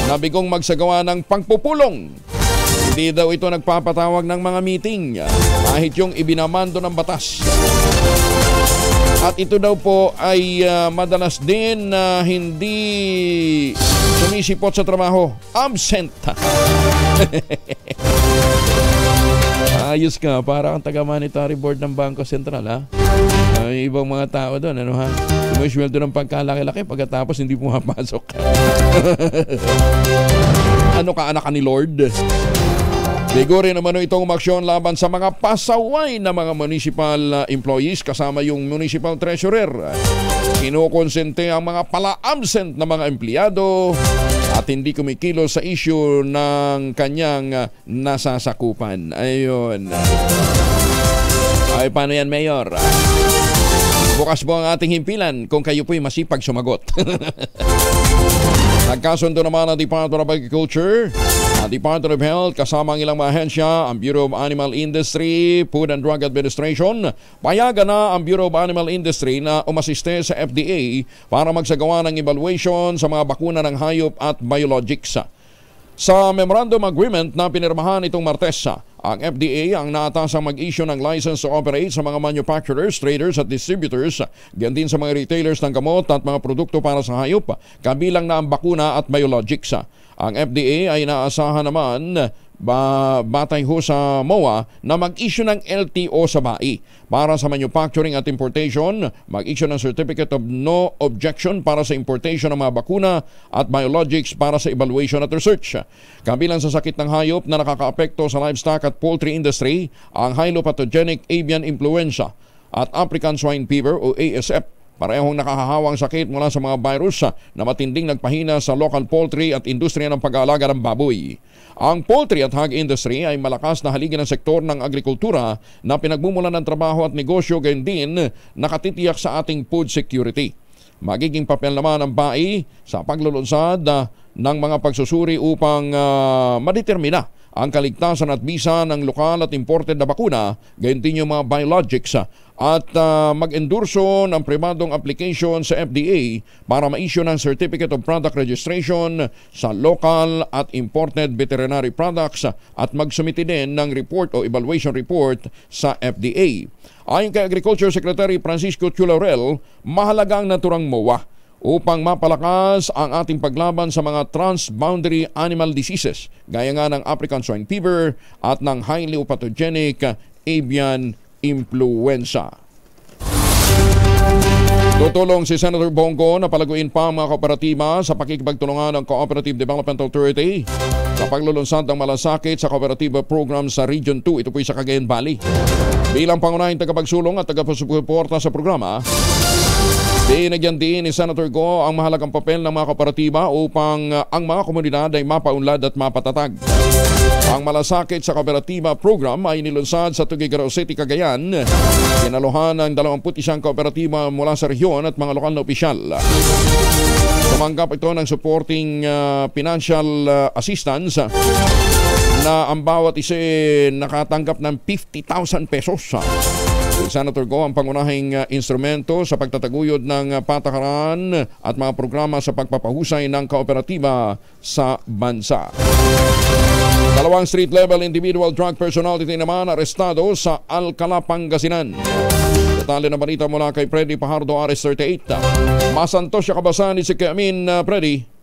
na bigong magsagawa ng pagpupulong. Hindi daw ito nagpapatawag ng mga meeting kahit yung ibinamando ng batas. At ito daw po ay madalas din na hindi sumisipot sa trabaho. Absent. Ayos ka, para kang taga-monetary board ng Bangko Sentral ha. Ay, ibang mga tao doon, ano ha? Sumisweldo ng pagkalaki-laki pagkatapos hindi pumapasok. Ano ka, anak ka ni Lord? Siguro naman itong umaksyon laban sa mga pasaway na mga municipal employees kasama yung municipal treasurer. Kinukonsente ang mga pala-absent na mga empleyado at hindi kumikilos sa issue ng kanyang nasasakupan. Ayun. Ay, paano yan, Mayor? Bukas po ang ating himpilan kung kayo po'y masipag sumagot. Nagkasundo naman ang Department of Agriculture, ang Department of Health, kasama ang ilang mga ahensya, ang Bureau of Animal Industry, Food and Drug Administration. Payagan na ang Bureau of Animal Industry na umasiste sa FDA para magsagawa ng evaluation sa mga bakuna ng hayop at biologics. Sa Memorandum Agreement na pinirmahan itong Martes, ang FDA ang naatasang mag-issue ng license to operate sa mga manufacturers, traders at distributors, ganyan din sa mga retailers ng gamot at mga produkto para sa hayop, kabilang na ang bakuna at biologics. Ang FDA ay naasahan naman batay ho sa MOA na mag-issue ng LTO sa BAI para sa manufacturing at importation, mag-issue ng Certificate of No Objection para sa importation ng mga bakuna at biologics para sa evaluation at research. Kabilang sa sakit ng hayop na nakakaapekto sa livestock at poultry industry, ang Hydropathogenic Avian Influenza at African Swine Fever o ASF parehong nakahahawang sakit mula sa mga virus na matinding nagpahina sa local poultry at industriya ng pag-aalaga ng baboy. Ang poultry at hog industry ay malakas na haligi ng sektor ng agrikultura na pinagmumulan ng trabaho at negosyo, gayon din nakatitiyak sa ating food security. Magiging papel naman ng BAI sa paglulunsad ng mga pagsusuri upang madetermina ang kaligtasan at bisa ng lokal at imported na bakuna, gayon din yung mga biologics at mag-endorso ng pribadong application sa FDA para ma-issue ng Certificate of Product Registration sa local at imported veterinary products at magsumite din ng report o evaluation report sa FDA. Ayon kay Agriculture Secretary Francisco Chulaurel, mahalaga ang naturang MOA upang mapalakas ang ating paglaban sa mga transboundary animal diseases gaya nga ng African swine fever at ng highly pathogenic avian influenza. Tutulong si Senator Bongo na palaguin pa ang mga kooperatiba sa pakikipagtulungan ng Cooperative Development Authority sa paglulunsad ng malasakit sa kooperatiba program sa Region 2. Ito po sa Cagayan Valley. Bilang pangunahing tagapagsulong at tagapagsuporta sa programa, binigyan din ni Senator Go ang mahalagang papel ng mga kooperatiba upang ang mga komunidad ay mapaunlad at mapatatag. Ang malasakit sa kooperatiba program ay nilunsad sa Tuguegarao City, Cagayan. Kinaluhan ng 21 kooperatiba mula sa rehiyon at mga lokal na opisyal. Tumanggap ito ng supporting financial assistance na ang bawat isa nakatanggap ng 50,000 pesos. Senator Go ang pangunahing instrumento sa pagtataguyod ng patakaran at mga programa sa pagpapahusay ng kooperatiba sa bansa. 2 street-level individual drug personality naman arestado sa Alcala, Pangasinan. Detalye na balita mula kay Freddy Pajardo, RS38. Masantos siya kabasan ni si Kemin Freddy.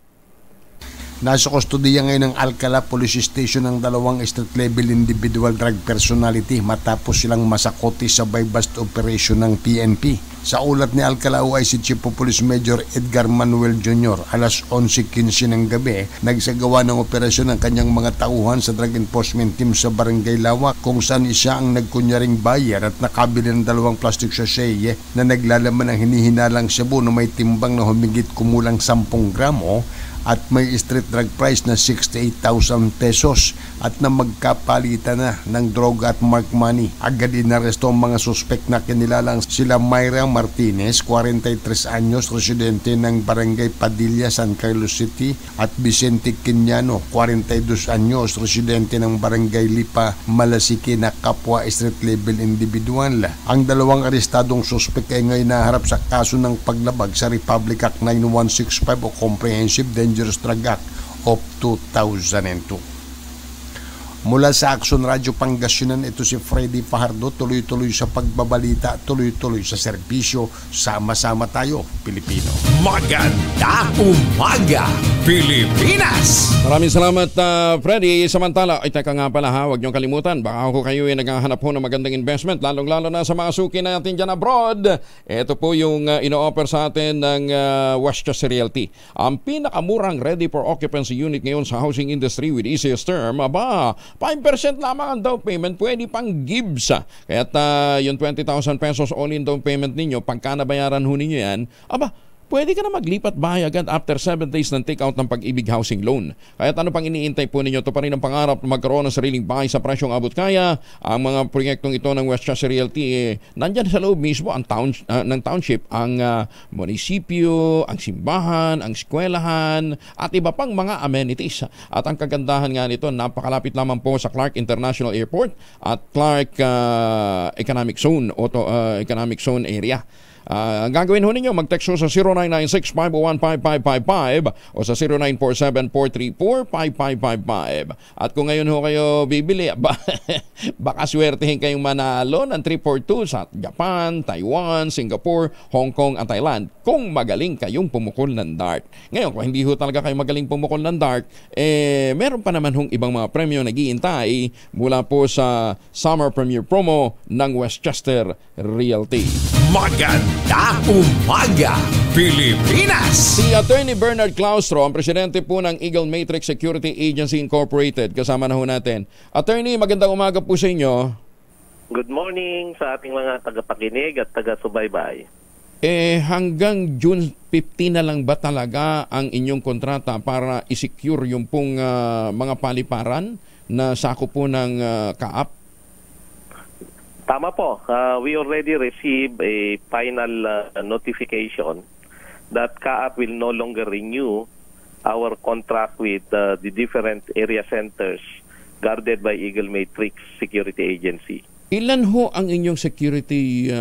Nasa kustodiya ngayon ng Alcala Police Station ang 2 street-level individual drug personality matapos silang masakoti sa buy-bust operation ng PNP. Sa ulat ni Alcala OIC Chief of Police Major Edgar Manuel Jr., alas 11:15 ng gabi, nagsagawa ng operasyon ng kanyang mga tauhan sa Drug Enforcement Team sa Barangay Lawak kung saan isa ang nagkunyaring buyer at nakabili ng 2 plastic sachet na naglalaman ng hinihinalang shabu na may timbang na humigit kumulang 10 gramo at may street drug price na 68,000 pesos at na magkapalitan na ng droga at mark money. Agad inaresto ang mga suspect na kinilalang sila Mayra Martinez, 43 anyos, residente ng Barangay Padilla, San Carlos City, at Vicente Quiniano, 42 anyos, residente ng Barangay Lipa, Malasiki, na kapwa street level individual. Ang 2 arestadong suspect ay ngayon naharap sa kaso ng paglabag sa Republic Act 9165 o Comprehensive Dangerous Drug Act of 2002. Mula sa Action Radio Pangasinan, ito si Freddy Pajardo, tuloy-tuloy sa pagbabalita, tuloy-tuloy sa serbisyo, sama-sama tayo, Pilipino. Maganda umaga, Pilipinas! Maraming salamat, Freddy. Samantala, ay teka nga pala huwag niyong kalimutan, baka ako kayo ay naghahanap po ng magandang investment, lalong-lalo na sa mga suki natin dyan abroad. Ito po yung ino-offer sa atin ng Westchester Realty. Ang pinakamurang ready for occupancy unit ngayon sa housing industry with easiest term, 5% lamang ang down payment, pwede pang gives. Kaya't yung 20,000 pesos all-in down payment ninyo, pagka nabayaran ho ninyo yan, pwede ka na maglipat bahay agad after 7 days ng take-out ng Pag-ibig Housing Loan. Kaya't ano pang iniintay po ninyo? Ito pa rin ang pangarap na magkaroon ng sariling bahay sa presyong abot kaya. Ang mga proyektong ito ng Westchester Realty, nandyan sa loob mismo ang ng township, ang munisipyo, ang simbahan, ang eskwelahan, at iba pang mga amenities. At ang kagandahan nga nito, napakalapit lamang po sa Clark International Airport at Clark Economic Zone, Economic Zone area. Ang gagawin ho ninyo, mag-text ho sa 0996-501-5555 o sa 0947-434-5555. At kung ngayon ho kayo bibili, baka swertehin kayong manalo ng 342 sa Japan, Taiwan, Singapore, Hong Kong at Thailand kung magaling kayong pumukol ng dart. Ngayon, kung hindi ho talaga kayo magaling pumukol ng dart, meron pa naman hong ibang mga premyo nag-iintay mula po sa Summer Premier Promo ng Westchester Realty. Maganda umaga, Pilipinas! Si Attorney Bernard Claustro, ang presidente po ng Eagle Matrix Security Agency Incorporated. Kasama na ho natin. Attorney, magandang umaga po sa inyo. Good morning sa ating mga tagapakinig at taga-subaybay. Hanggang June 15 na lang ba talaga ang inyong kontrata para i-secure yung pong mga paliparan na sakop po ng CAAP? Tama po. We already received a final notification that CAAP will no longer renew our contract with the different area centers guarded by Eagle Matrix Security Agency. Ilan ho ang inyong security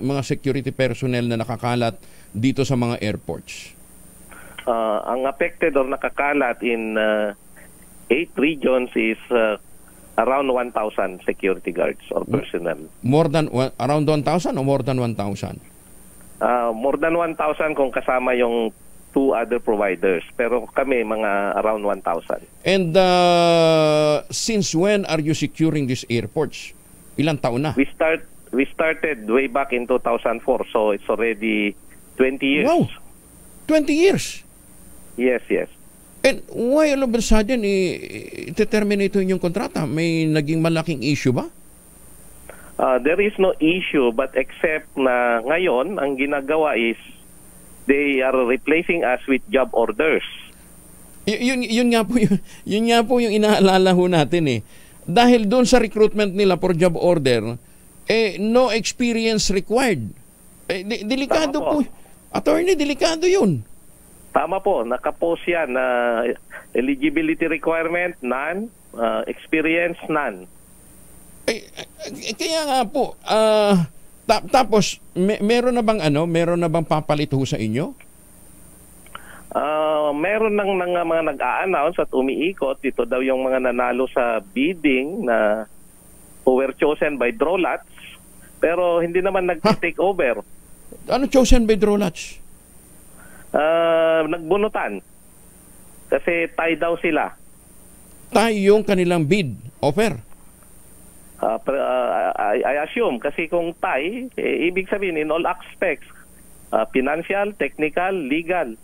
mga security personnel na nakakalat dito sa mga airports? Ang affected or nakakalat in 8 regions is around 1,000 security guards or personnel. Around 1,000 o more than 1,000? More than 1,000 kung kasama yung 2 other providers. Pero kami, mga around 1,000. And since when are you securing these airports? Ilang taon na? We started way back in 2004. So it's already 20 years. Wow! 20 years? Yes. And why all of a sudden i-terminate yung kontrata? May naging malaking issue ba? There is no issue, but except na ngayon, ang ginagawa is they are replacing us with job orders. Yun nga po yung inaalala ho natin Dahil doon sa recruitment nila for job order, no experience required. Delikado po. Attorney, delikado yun. Tama po. Nakapost yan na eligibility requirement, none. Experience, none. Kaya nga po, tapos meron na bang papalit ho sa inyo? Meron nang mga nag-a-announce at umiikot. Ito daw yung mga nanalo sa bidding na who were chosen by Drolats, pero hindi naman nag-take over. Ano chosen by Drolats? Nagbunutan. Kasi tie daw sila. Tie yung kanilang bid offer? I assume kasi kung tie, ibig sabihin in all aspects, financial, technical, legal.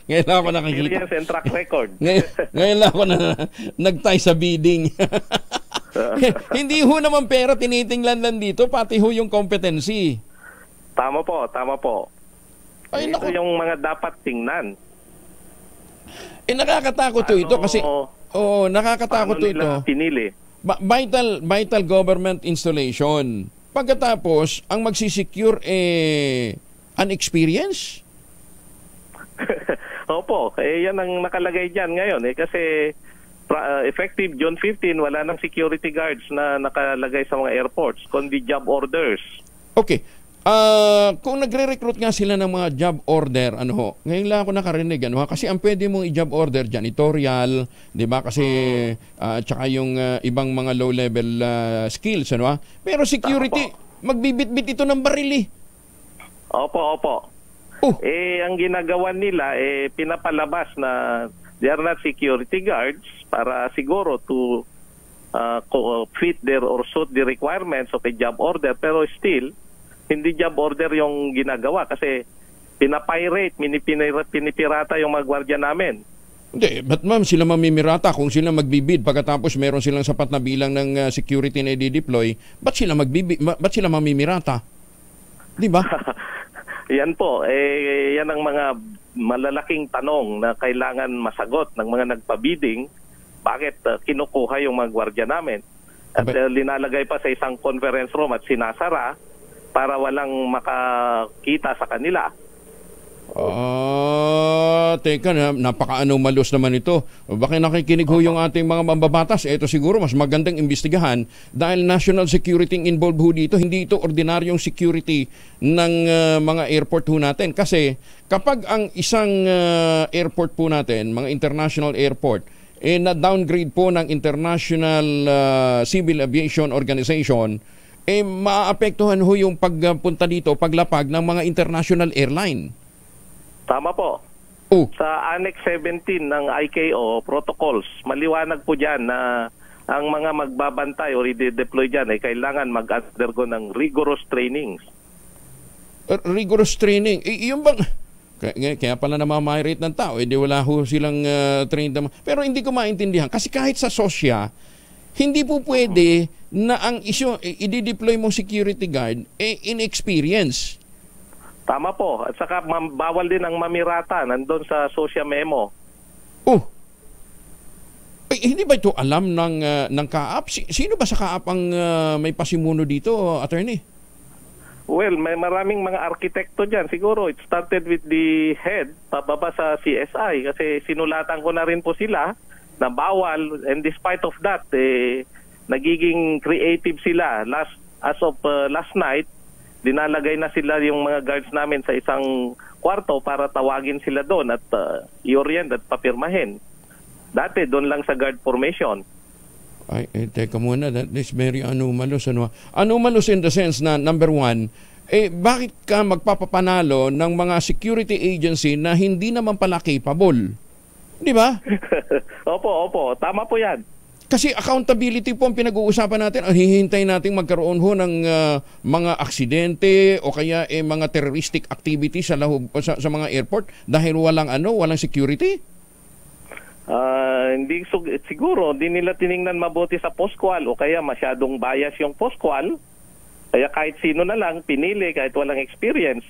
Ngayon lang ako nakikita. Experience and track record. Ngayon lang ako nag-tie sa bidding. Hindi ho naman pera tinitingnan lang dito, pati ho yung competency. Tama po. Ito yung mga dapat tingnan. Nakakatakot ito kasi nakakatakot ito. Pinili? Vital government installation. Pagkatapos, ang magsisecure unexperienced? Opo, yan ang nakalagay dyan ngayon kasi effective June 15, wala nang security guards na nakalagay sa mga airports, kundi job orders. Okay. Kung nagre-recruit nga sila ng mga job order, ngayon lang ako nakarinig, kasi ang pwede mong i-job order, janitorial, di ba? Kasi, tsaka yung ibang mga low-level skills, Pero security, magbibit-bit ito ng baril. Opo. Ang ginagawa nila, pinapalabas na they are not security guards para siguro to fit their or suit the requirements of a job order, pero still, hindi job order yung ginagawa kasi pinapirate, pinipirata yung mga gwardiya namin. Hindi, ba't ma'am sila mamimirata kung sila magbibid pagkatapos meron silang sapat na bilang ng security na i-deploy, ba't sila mamimirata? Di ba? Yan po, yan ang mga malalaking tanong na kailangan masagot ng mga nagpabidding. Bakit kinukuha yung mga gwardiya namin? At linalagay pa sa isang conference room at sinasara para walang makakita sa kanila. Teka, napaka-anomalous naman ito. Bakit nakikinig ho yung ating mga mambabatas? Ito siguro mas magandang imbestigahan dahil national security involved ho dito. Hindi ito ordinaryong security ng mga airport ho natin. Kasi kapag ang isang airport po natin, mga international airport, na-downgrade po ng International Civil Aviation Organization, maapektuhan ho yung pagpunta dito, paglapag ng mga international airline. Tama po. Sa Annex 17 ng ICAO protocols, maliwanag po dyan na ang mga magbabantay o i-deploy dyan ay kailangan mag-undergo ng rigorous trainings. Rigorous training? Yung bang... Kaya pala namamayrate ng tao, di wala ho silang trained. Pero hindi ko maintindihan. Kasi kahit sa SOSYA, Hindi po pwede na ang i-deploy mong security guard inexperience. Tama po. At saka bawal din ang mamirata nandun sa social memo. Hindi ba ito alam ng kaap? Sino ba sa kaap ang may pasimuno dito, attorney? Well, may maraming mga arkitekto dyan. Siguro it started with the head, pababa sa CSI. Kasi sinulatan ko na rin po sila na bawal. And despite of that, nagiging creative sila. As of last night, dinalagay na sila yung mga guards namin sa isang kwarto para tawagin sila doon at i-orient at papirmahin. Dati, doon lang sa guard formation. Teka muna, that is very anomalous. Anomalous in the sense na, number one, bakit ka magpapapanalo ng mga security agency na hindi naman pala capable? Di ba? Opo. Tama po yan. Kasi accountability po ang pinag-uusapan natin. Hihintay natin magkaroon ho ng mga aksidente o kaya mga terroristic activity sa mga airport dahil walang security? Hindi siguro hindi nila tiningnan mabuti sa postqual o kaya masyadong bias yung postqual. Kaya kahit sino na lang pinili kahit walang experience.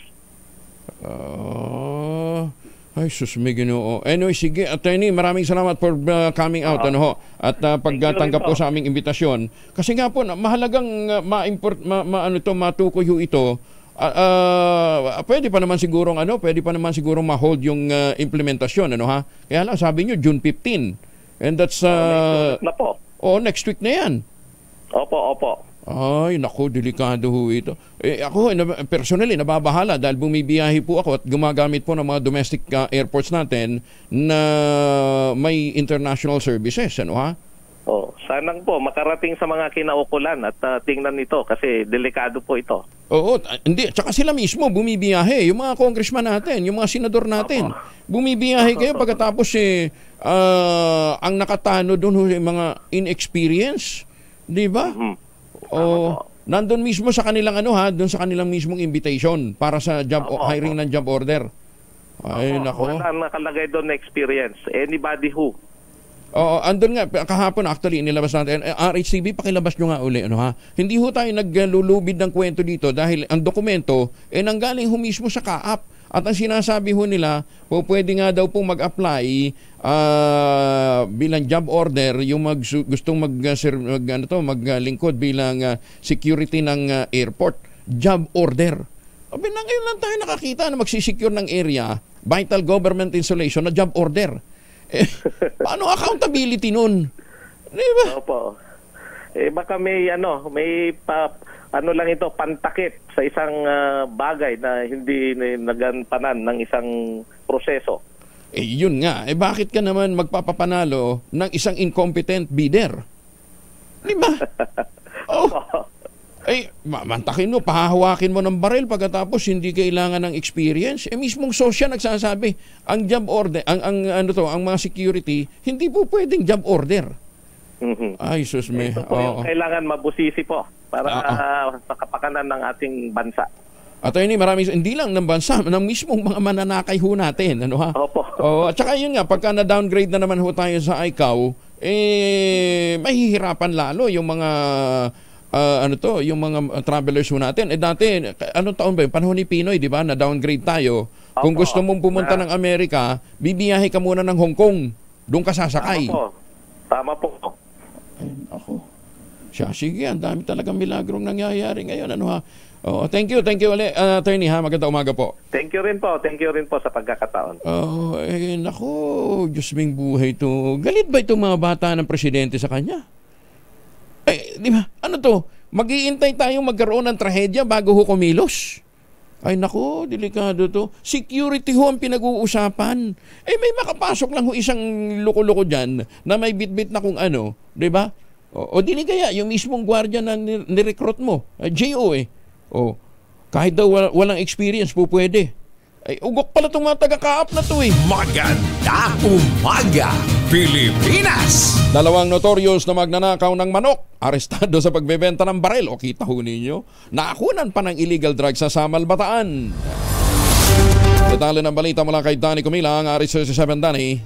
Ay, sus, may Ginoo. Anyway, sige, attorney, maraming salamat for coming out at pagtanggap po sa aming imbitasyon. Kasi nga po, mahalagang matukoy ho ito. Pwede pa naman sigurong ma-hold yung implementasyon, Kaya lang sabi nyo June 15. And that's next week na yan. Opo. Ay, naku, delikado ho ito. Ako, personally, nababahala dahil bumibiyahe po ako at gumagamit po ng mga domestic airports natin na may international services, sanang po makarating sa mga kinaukulan at tingnan nito kasi delikado po ito. Hindi. Tsaka sila mismo bumibiyahe. Yung mga congressman natin, yung mga senador natin, bumibiyahe kayo pagkatapos ang nakatano doon yung mga inexperience. Di ba? Nandun mismo sa kanilang doon sa kanilang mismong invitation para sa hiring ng job order. Ay, nako. Wala nakalagay doon na experience. Anybody who. Andun nga, kahapon actually inilabas natin. RHTV, pakilabas nyo nga uli. Hindi ho tayo naglulubid ng kwento dito dahil ang dokumento nanggaling ho mismo sa kaap. At ang sinasabi ho nila, pwede nga daw pong mag-apply bilang job order yung gustong maglingkod bilang security ng airport. Job order. Ngayon lang tayo nakakita na magsisecure ng area, vital government installation na job order. Paano accountability nun? Diba? Opo. Baka may lang ito, pantakip sa isang bagay na hindi nagampanan ng isang proseso. Yun nga. Bakit ka naman magpapapanalo ng isang incompetent bidder? Diba? Mantakin mo, pahahawakin mo ng baril pagkatapos hindi kailangan ng experience. Mismong sosya nagsasabi, ang job order, ang mga security, hindi po pwedeng job order. Ay, sus me. Ito po yung kailangan mabusisi po para sa kapakanan ng ating bansa. Attorney, hindi lang ng bansa, ng mismong mga mananakay ho natin. Opo. At saka yun nga, pagka na-downgrade na naman ho tayo sa ICAO, mahihirapan lalo yung mga yung mga travelers ho natin. Dati, anong taon ba yun? Panahon ni Pinoy, di ba? Na-downgrade tayo. Kung gusto mong pumunta ng Amerika, bibiyahe ka muna ng Hong Kong. Doon ka sasakay. Tama po. Sige, ang dami talagang milagrong nangyayari ngayon. Thank you ulit, attorney, magandang umaga po. Thank you rin po sa pagkakataon. Naku, Diyos ming buhay to. Galit ba itong mga bata ng presidente sa kanya? Di ba? Mag-iintay tayong magkaroon ng trahedya bago ho kumilos. Ay naku, delikado to. Security ho ang pinag-uusapan. May makapasok lang ho isang loko-loko dyan na may bit-bit na kung di ba? O dili kaya yung mismong gwardiya na nirecruit mo, JO kahit daw walang experience po pwede. Ugok pala itong mga taga-kaap na to Maganda umaga, Pilipinas! 2 notorious na magnanakaw ng manok, arestado sa pagbebenta ng baril. O kita ho ninyo, naakunan pa ng illegal drugs sa Samal, Bataan. Detalye ng balita mula kay Danny Kumila, ang RS37 Danny.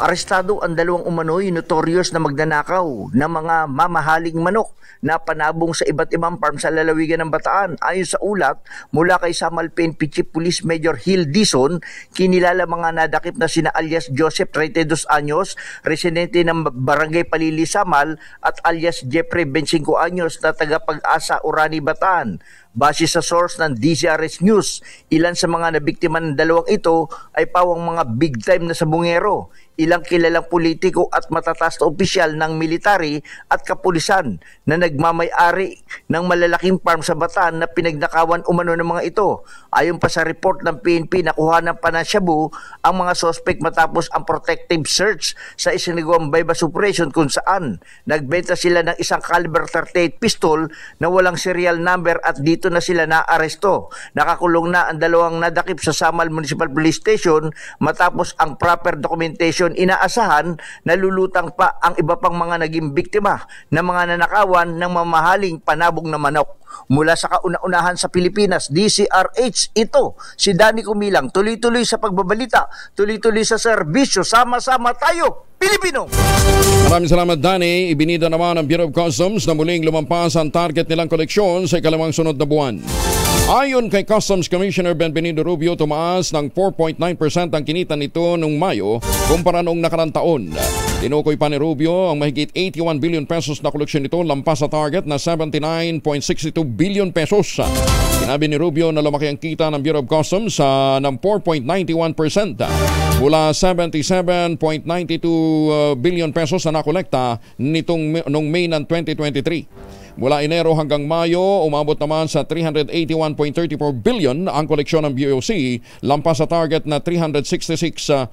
Arestado ang dalawang umano'y notorious na magnanakaw ng mga mamahaling manok na panabong sa iba't ibang farm sa lalawigan ng Bataan. Ayon sa ulat, mula kay Samalpen Chief Police Major Hill Dizon, kinilala mga nadakip na sina alias Joseph, 32 anyos, residente ng Barangay Palili, Samal, at alias Jeffrey, 25 anyos, na taga Pag-asa, Orani, Bataan. Base sa source ng DZRH News, ilan sa mga nabiktima ng dalawang ito ay pawang mga big time na sabungero, ilang kilalang politiko at matataas na opisyal ng military at kapulisan na nagmamay-ari ng malalaking farm sa Bataan na pinagnakawan umano ng mga ito. Ayon pa sa report ng PNP, nakuhanan pa ng Shabu ang mga suspect matapos ang protective search sa isinagawang bypass operation kung saan nagbenta sila ng isang caliber 38 pistol na walang serial number at dito na sila naaresto. Nakakulong na ang dalawang nadakip sa Samal Municipal Police Station matapos ang proper documentation. Inaasahan na lulutang pa ang iba pang mga naging biktima ng mga nanakawan ng mamahaling panabong na manok. Mula sa kauna-unahan sa Pilipinas, DZRH, ito si Danny Kumilang. Tuloy-tuloy sa pagbabalita, tuloy-tuloy sa serbisyo, sama-sama tayo, Pilipino! Maraming salamat, Danny. Ibinida naman ng Bureau of Customs na muling lumampas ang target nilang koleksyon sa ikalawang sunod na buwan. Ayon kay Customs Commissioner Benvenido Rubio, tumaas ng 4.9% ang kinita nito noong Mayo kumpara noong nakarang taon. Tinukoy pa ni Rubio ang mahigit 81 billion pesos na koleksyon nito, lampas sa target na 79.62 billion pesos. Sinabi ni Rubio na lumaki ang kita ng Bureau of Customs ng 4.91% mula 77.92 billion pesos na nakolekta noong May ng 2023. Mula Enero hanggang Mayo, umabot naman sa 381.34 billion ang koleksyon ng BOC, lampas sa target na 366.04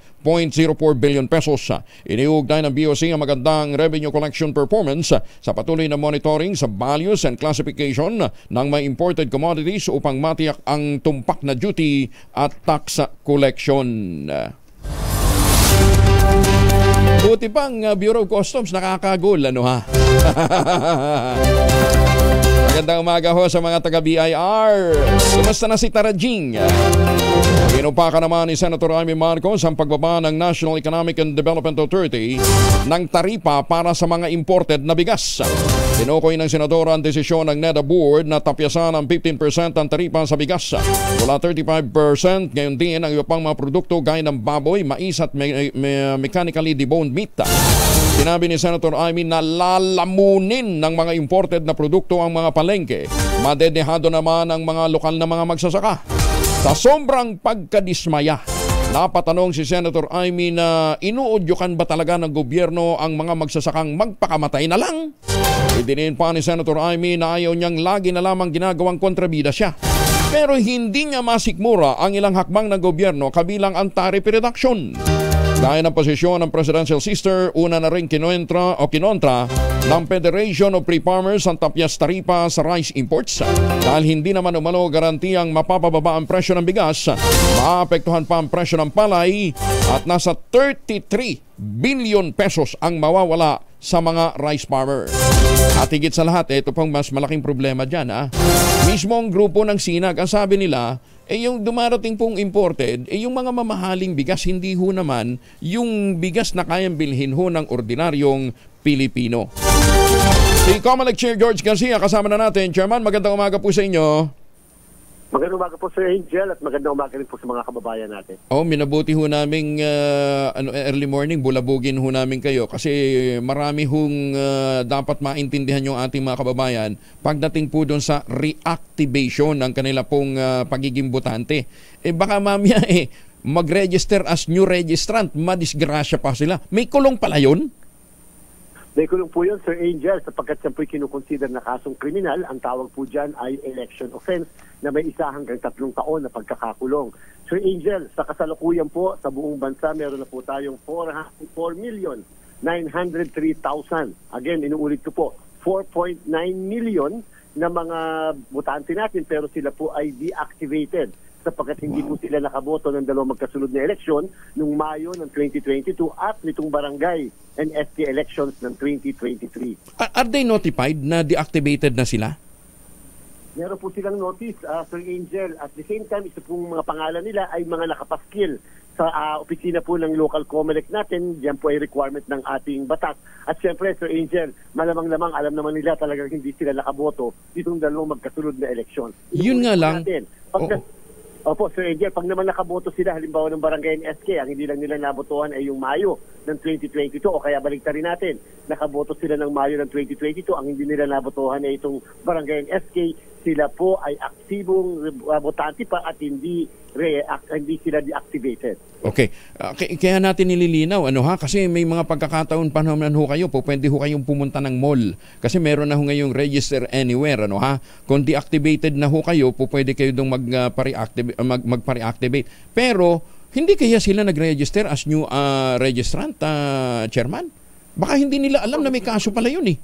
billion pesos. Iniugnay ng BOC ang magandang revenue collection performance sa patuloy na monitoring sa values and classification ng mga imported commodities upang matiyak ang tumpak na duty at tax collection. Buti pang Bureau of Customs nakakagol, ano ha? Magandang umaga ho sa mga taga-BIR. Kumusta na si Tarajing? Inupakan naman ni Senator Amy Marcos ang pagbaba ng National Economic and Development Authority ng taripa para sa mga imported na bigas. Tinukoy ng senadora ang desisyon ng NEDA Board na tapyasan ang 15% ang taripa sa bigas mula 35%. Ngayon din ang iba pang mga produkto gaya ng baboy, mais at mechanically deboned meat. Sinabi ni Senator Amy na lalamunin ng mga imported na produkto ang mga palengke. Madedehado naman ang mga lokal na mga magsasaka. Sa sobrang pagkadismaya, napatanong si Senator Amy na inuudyukan ba talaga ng gobyerno ang mga magsasakang magpakamatay na lang? Idinin pa ni Senator Amy na ayaw niyang lagi na lamang ginagawang kontrabida siya. Pero hindi niya masikmura ang ilang hakbang ng gobyerno kabilang ang tariff reduction. Gaya ng posisyon ng Presidential Sister, una na rin kinontra ng Federation of Free Farmers ang tapyas taripa sa rice imports. Dahil hindi naman umano garantiyang mapapababa ang presyo ng bigas, maapektuhan pa ang presyo ng palay at nasa 33 billion pesos ang mawawala sa mga rice farmer. At higit sa lahat, ito pang mas malaking problema dyan. Mismo ang grupo ng Sinag, ang sabi nila, yung dumarating pong imported, yung mga mamahaling bigas, hindi ho naman yung bigas na kayang bilhin ho ng ordinaryong Pilipino. Si Comelec Chair George Garcia, kasama na natin. Chairman, magandang umaga po sa inyo. Magandang umaga po Sir Angel at magandang umaga rin po sa mga kababayan natin. Minabuti ho namin early morning, bulabugin ho namin kayo kasi marami hong dapat maintindihan yung ating mga kababayan pagdating po doon sa reactivation ng kanila pong pagiging botante. Baka mamaya mag-register as new registrant, madisgrasya pa sila. May kulong pala yun? May kulong po yun, Sir Angel, sapagkat siya po'y kinukonsider na kasong kriminal. Ang tawag po dyan ay election offense na may 1 hanggang 3 taon na pagkakakulong. Sir Angel, sa kasalukuyan po sa buong bansa, meron na po tayong 4,903,000. Again, inuulit ko po, 4.9 million na mga botante natin pero sila po ay deactivated sapagkat hindi po sila nakaboto ng dalawang magkasunod na eleksyon nung Mayo ng 2022 at nitong barangay and ST elections ng 2023. Are they notified na deactivated na sila? Meron po silang notice, Sir Angel. At the same time, isa pong mga pangalan nila ay mga nakapaskil sa opisina po ng local COMELEC natin, yan po ay requirement ng ating batas. At syempre, Sir Angel, malamang-lamang, alam naman nila talagang hindi sila nakaboto ditong dalawang magkasunod na eleksyon. Yun nga lang. Opo, Sir Angel, pag naman nakaboto sila, halimbawa ng Barangay NSK, ang hindi lang nila nabotohan ay yung Mayo ng 2022, o kaya baliktarin natin, nakaboto sila ng Mayo ng 2022, ang hindi nila nabotohan ay itong Barangay NSK, sila po ay aktibong botante pa at hindi sila deactivated. Okay. Kaya natin nililinaw, kasi may mga pagkakataon pa naman ho kayo, pwede ho kayong pumunta ng mall. Kasi meron na ho ngayong register anywhere, Kung deactivated na ho kayo, pwede kayo dong magpa-reactivate. Pero, hindi kaya sila nag-register as new registrant, Chairman? Baka hindi nila alam na may kaso pala yun eh.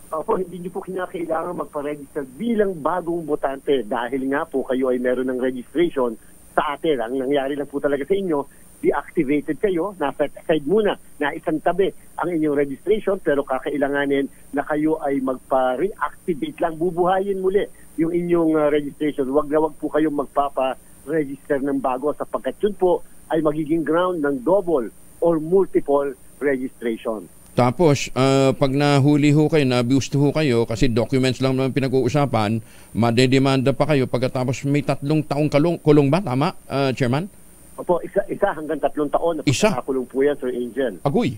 Opo, hindi niyo po kinakailangan magpa-register bilang bagong botante dahil nga po kayo ay meron ng registration sa atin. Ang nangyari lang po talaga sa inyo, deactivated kayo, nasa side muna, na isang tabi ang inyong registration, pero kakailanganin na kayo ay magpa-reactivate lang, bubuhayin muli yung inyong registration. Wag na wag po kayong magpapa-register ng bago sapagkat yun po ay magiging ground ng double or multiple registration. Tapos, pag nahuli ho kayo, na-abused ho kayo, kasi documents lang naman pinag-uusapan, madedemanda pa kayo pagkatapos may 3 taong kulong ba? Tama, Chairman? Opo, isa hanggang 3 taon na pagkakakulong po yan, Sir Angel. Agoy.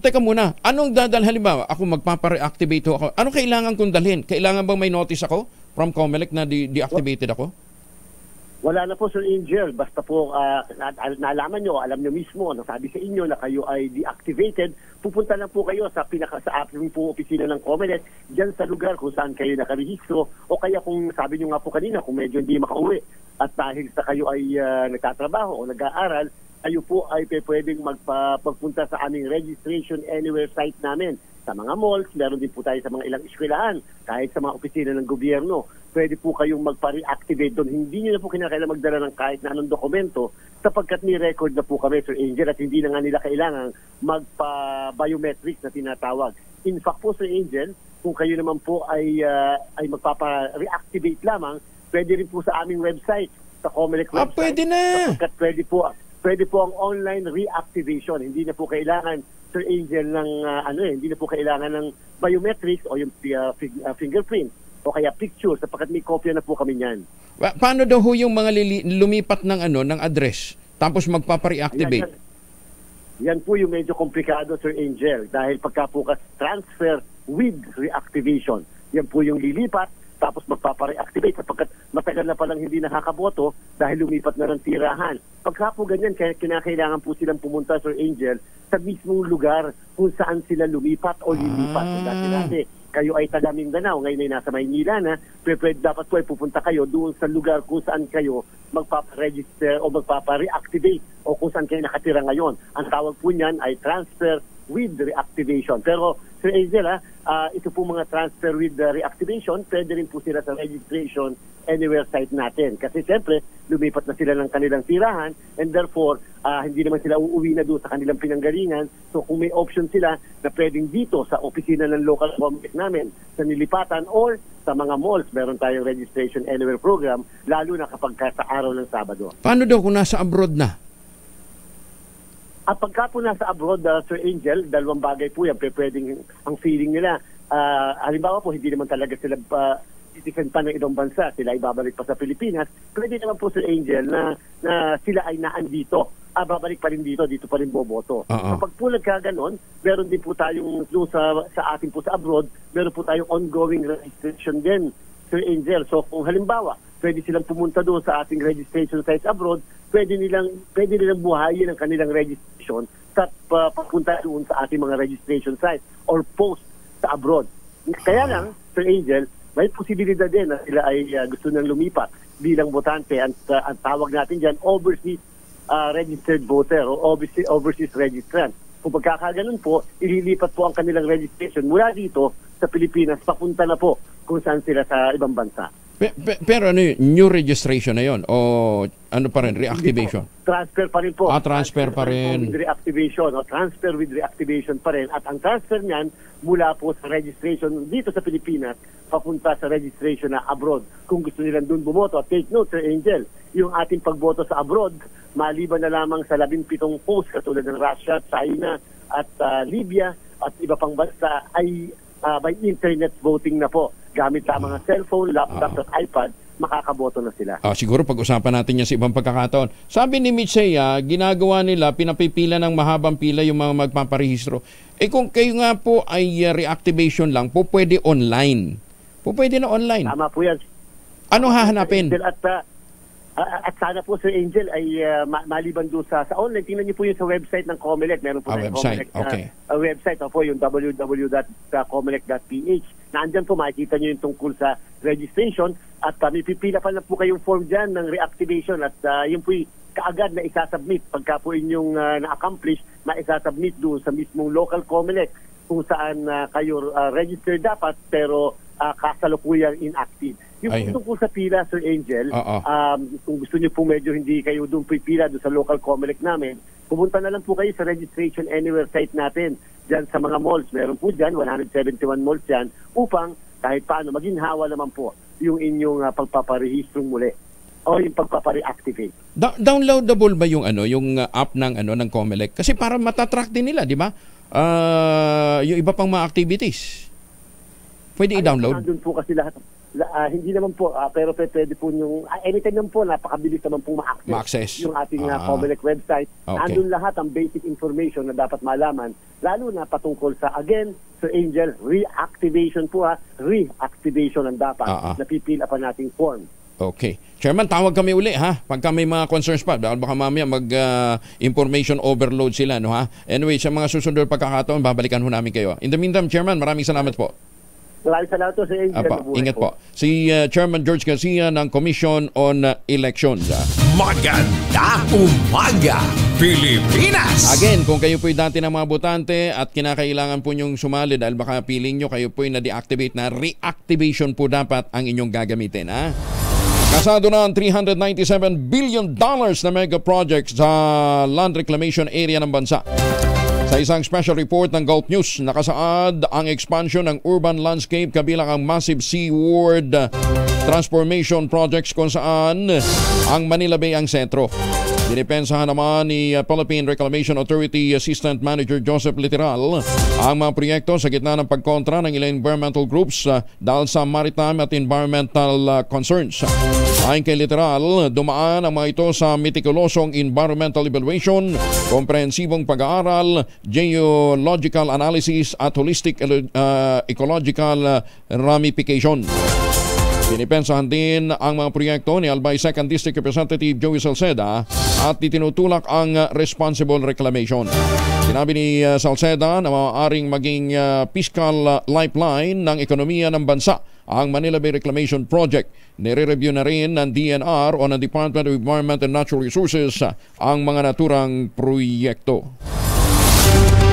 Teka muna, anong dadalhin? Halimbawa, ako magpapa-reactivate ako. Anong kailangan kong dalhin? Kailangan bang may notice ako from COMELEC na deactivated ako? Wala na po, Sir Angel. Basta po nalaman nyo, alam nyo mismo, nasabi sa inyo na kayo ay deactivated, pupunta lang po kayo sa ating po opisina ng COMELEC, dyan sa lugar kung saan kayo nakarehistro, o kaya kung sabi nyo nga po kanina, kung medyo hindi makauwi, at dahil sa kayo ay nagtatrabaho o nag-aaral, kayo po ay pwedeng magpunta sa aming registration anywhere site namin. Sa mga malls, meron din po tayo sa mga ilang eskwelahan, kahit sa mga opisina ng gobyerno. Pwede po kayong magpa-reactivate doon. Hindi nyo na po kinakailangan magdala ng kahit na anong dokumento sapagkat ni-record na po kami, Sir Angel, at hindi na nga nila kailangan magpa-biometrics na tinatawag. In fact po, Sir Angel, kung kayo naman po ay magpapa-reactivate lamang, pwede rin po sa aming website, sa COMELEC website. Pwede na! Sapagkat pwede po ang online reactivation. Hindi na po kailangan, Sir Angel, ng hindi na po kailangan ng biometrics o yung fingerprint o kaya picture sapagkat may kopya na po kami niyan. Paano daw ho yung mga lumipat ng address tapos magpapa-reactivate? Yan po yung medyo komplikado, Sir Angel, dahil pagka po transfer with reactivation, yan po yung lilipat tapos magpapa-reactivate sapagkat matagal na palang hindi nakakaboto dahil lumipat na ng tirahan. Pagka po ganyan, kinakailangan po silang pumunta, Sir Angel, sa mismong lugar kung saan sila lumipat o lilipat. Kung dati kayo ay taga Mindanao, ngayon ay nasa Maynila na, dapat po ay pupunta kayo doon sa lugar kung saan kayo magpapa-register o magpapa-reactivate o kung saan kayo nakatira ngayon. Ang tawag po niyan ay transfer with reactivation. Pero Sir Angel, ito po mga transfer with reactivation, pwede rin po sila sa registration anywhere site natin. Kasi siyempre, lumipat na sila ng kanilang tirahan and therefore, hindi naman sila uuwi na doon sa kanilang pinanggalingan. So kung may option sila na pwedeng dito sa opisina ng local government namin, sa nilipatan or sa mga malls, meron tayong registration anywhere program, lalo na kapag sa araw ng Sabado. Paano daw kung nasa abroad na? At pagka po nasa abroad, Sir Angel, dalawang bagay po yan. Pwedeng ang feeling nila, halimbawa po, hindi naman talaga sila citizen pa ng ibang bansa, sila ay babalik pa sa Pilipinas. Pwede naman po, Sir Angel, na sila ay naandito. Babalik pa rin dito pa rin boboto. Kapag po nagkaganon, meron din po tayong sa ating po sa abroad, meron po tayong ongoing registration din, Sir Angel. So kung halimbawa, pwede silang pumunta doon sa ating registration sites abroad, pwede nilang buhayin ang kanilang registration at papunta doon sa ating mga registration sites or post sa abroad. Kaya lang, Sir Angel, may posibilidad din na sila ay gusto nang lumipat bilang botante. Ang tawag natin dyan, overseas registered voter o overseas registrant. Kung pagkakaganon po, ililipat po ang kanilang registration mula dito sa Pilipinas, papunta na po kung saan sila sa ibang bansa. Pero ano yun, new registration na yun? O ano pa rin, reactivation? Transfer pa rin po. Transfer pa rin. With reactivation, o transfer with reactivation pa rin. At ang transfer niyan, mula po sa registration dito sa Pilipinas, papunta sa registration na abroad. Kung gusto nilang doon bumoto, take note, Sir Angel, yung ating pagboto sa abroad, maliban na lamang sa 17 posts katulad ng Russia, China, at Libya, at iba pang bansa, ay by internet voting na po. Gamit sa mga cellphone, laptop at iPad, makakaboto na sila. Siguro pag-usapan natin yan sa ibang pagkakataon. Sabi ni Mitseya, ginagawa nila, pinapipila ng mahabang pila yung mga magpaparehistro. Kung kayo nga po ay reactivation lang, po pwede online. Po pwede na online. Tama po yan. Ano hahanapin? At sana po, Sir Angel, ay maliban doon sa online. Tingnan niyo po yung sa website ng COMELEC. Meron po website. COMELEC website. Po, yung www.comelec.ph. Nandyan po, makikita niyo yung tungkol sa registration. At may pipila pa lang po kayong form dyan ng reactivation. At yun po kaagad na isasubmit. Pagka po inyong na-accomplish, maisasubmit doon sa mismong local COMELEC kung saan kayo register dapat pero kasalukuyang inactive. Yung tungkol sa pila, Sir Angel, kung gusto niyo po medyo hindi kayo doon pipila doon sa local COMELEC namin, pumunta na lang po kayo sa Registration Anywhere site natin dyan sa mga malls. Meron po dyan, 171 malls dyan, upang kahit paano maging hawa naman po yung inyong pagpaparehistro muli o yung pagpapareactivate. Downloadable ba yung yung app ng COMELEC? Kasi para matatrack din nila, di ba? Yung iba pang mga activities. Pwede i-download? Nandun po kasi lahat. Hindi naman po, pero pwede po yung anytime naman po, napakabilis naman po ma-access yung ating COMELEC website. Okay. Andun lahat ang basic information na dapat malaman, lalo na patungkol sa, again, Sir Angel, reactivation po reactivation ang dapat napipila pa nating form. Okay. Chairman, tawag kami uli pagka may mga concerns pa. Dahil baka mamaya information overload sila. No, ha? Anyway, sa mga susunod pagkakataon, babalikan ho namin kayo. In the meantime, Chairman, maraming salamat po. Maraming salamat po sa Angel. Ingat po. Si Chairman George Garcia ng Commission on Elections. Maganda umaga, Pilipinas! Again, kung kayo po'y dati ng mga botante at kinakailangan po nyong sumali dahil baka piling nyo, kayo po'y na-deactivate na, reactivation po dapat ang inyong gagamitin. Kasado na ang $397 billion na mega project sa land reclamation area ng bansa. Sa isang special report ng Gulf News, nakasaad ang expansion ng urban landscape kabilang ang massive seaward transformation projects kung saan ang Manila Bay ang sentro. Dinipensahan naman ni Philippine Reclamation Authority Assistant Manager Joseph Literal ang mga proyekto sa gitna ng pagkontra ng ilang environmental groups dahil sa maritime at environmental concerns. Ayon kay Literal, dumaan ang mga ito sa meticulosong environmental evaluation, komprehensibong pag-aaral, geological analysis at holistic ecological ramification. Pinipensahan din ang mga proyekto ni Albay 2nd District Representative Joey Salceda at itinutulak ang responsible reclamation. Sinabi ni Salceda na maaaring maging fiscal lifeline ng ekonomiya ng bansa ang Manila Bay Reclamation Project. Nire-review na rin ng DNR o ng Department of Environment and Natural Resources ang mga naturang proyekto.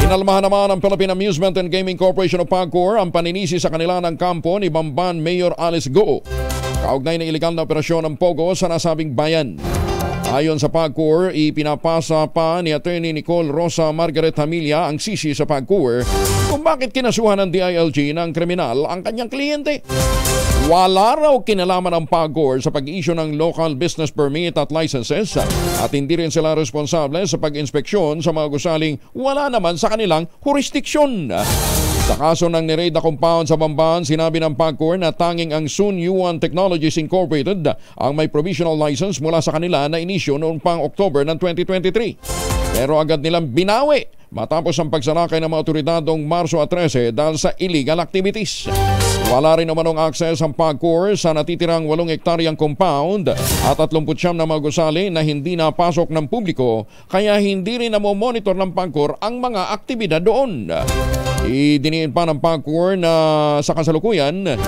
Inalmahan naman ng Philippine Amusement and Gaming Corporation of PAGCOR ang paninisi sa kanila ng kampo ni Bamban Mayor Alice Go kaugnay na ilegal na operasyon ng POGO sa nasabing bayan. Ayon sa PAGCOR, ipinapasa pa ni Attorney Nicole Rosa Margaret Hamilla ang sisi sa PAGCOR kung bakit kinasuhan ng DILG ng kriminal ang kanyang kliyente. Wala raw kinalaman ang PAGCOR sa pag-issue ng local business permit at licenses at hindi rin sila responsable sa pag-inspeksyon sa mga gusaling wala naman sa kanilang jurisdiksyon. Sa kaso ng ni-raid na compound sa Bamban, sinabi ng PAGCOR na tanging ang Sun Yuan Technologies Incorporated ang may provisional license mula sa kanila na inisyo noong pang October ng 2023. Pero agad nilang binawi matapos ang pagsalakay ng mga otoridad noong Marso 13 dahil sa illegal activities. Wala rin naman ang access ang PAGCOR sa natitirang 8 hektaryang compound at 39 na mga gusali na hindi napasok ng publiko kaya hindi rin namomonitor ng PAGCOR ang mga aktibidad doon. Idiniin pa ng PAGCOR na sa kasalukuyan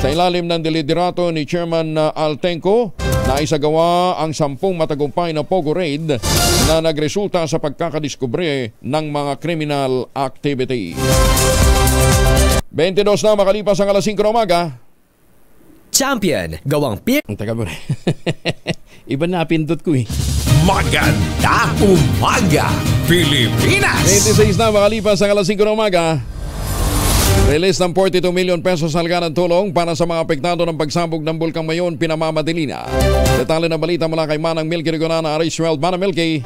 sa ilalim ng deliderato ni Chairman Altenco na isagawa ang 10 matagumpay na POGO raid na nagresulta sa pagkakadiskubre ng mga criminal activity. 22 na makalipas ang alas 5 ng umaga. Champion, gawang Teka mo Iba na pindot ko eh. Maganda umaga, Pilipinas! 26 na makalipas ang alas 5 ng umaga. Release ng 42 million pesos halaga ng tulong para sa mga apektado ng pagsabog ng Bulkang Mayon, pinamamadali na. Detalye na balita mula kay Manang Milky Rigonana, Arishwell. Manang Milky.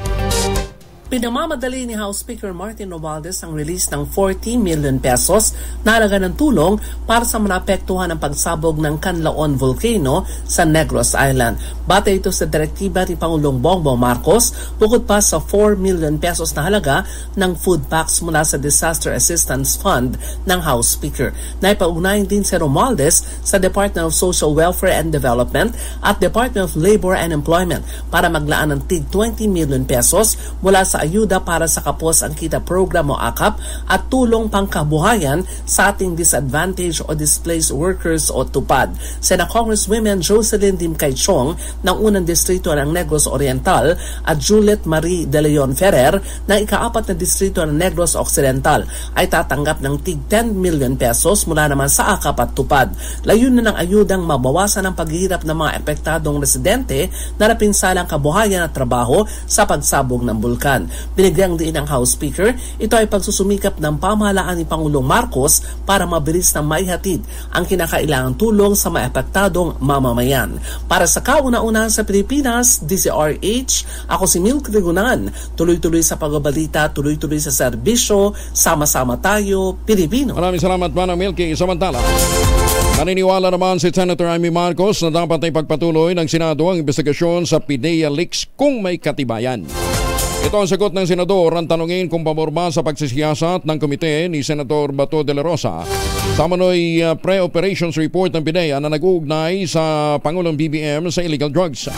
Pinamamadali ni House Speaker Martin Romualdez ang release ng 40 million pesos na halaga ng tulong para sa manapektuhan ng pagsabog ng Canlaon Volcano sa Negros Island. Batay ito sa direktiba ni Pangulong Bongbong Marcos, bukod pa sa 4 million pesos na halaga ng food packs mula sa Disaster Assistance Fund ng House Speaker. Naipag-ugnayan din si Romualdez sa Department of Social Welfare and Development at Department of Labor and Employment para maglaan ng tig 20 million pesos mula sa ayuda para sa Kapos ang Kita Program o AKAP at tulong pangkabuhayan sa ating disadvantaged o displaced workers o TUPAD. Sena Congresswomen Jocelyn Dimcaychong ng unang distrito ng Negros Oriental at Juliet Marie De Leon Ferrer ng ika-4 na distrito ng Negros Occidental ay tatanggap ng tig 10 million pesos mula naman sa AKAP at TUPAD. Layunin ng ayudang mabawasan ang paghihirap ng mga epektadong residente na napinsalang kabuhayan at trabaho sa pagsabog ng bulkan. Binigyang din ng House Speaker, ito ay pagsusumikap ng pamahalaan ni Pangulong Marcos para mabilis na maihatid ang kinakailangang tulong sa mga epektadong mamamayan. Para sa kauna-unahan sa Pilipinas, DCRH, ako si Milky Rigonan. Tuloy-tuloy sa pagbabalita, tuloy-tuloy sa serbisyo, sama-sama tayo, Pilipino. Maraming salamat, Manang Milky. Samantala, naniniwala naman si Senator Amy Marcos na dapat ay pagpatuloy ng Senado ang investigasyon sa PIDEA leaks kung may katibayan. Ito ang sagot ng Senador ang tanungin kung pabor ba sa pagsisiyasat ng komite ni Senator Bato de la Rosa sa manoy pre-operations report ng PIDEA na nag-uugnay sa Pangulong BBM sa illegal drugs.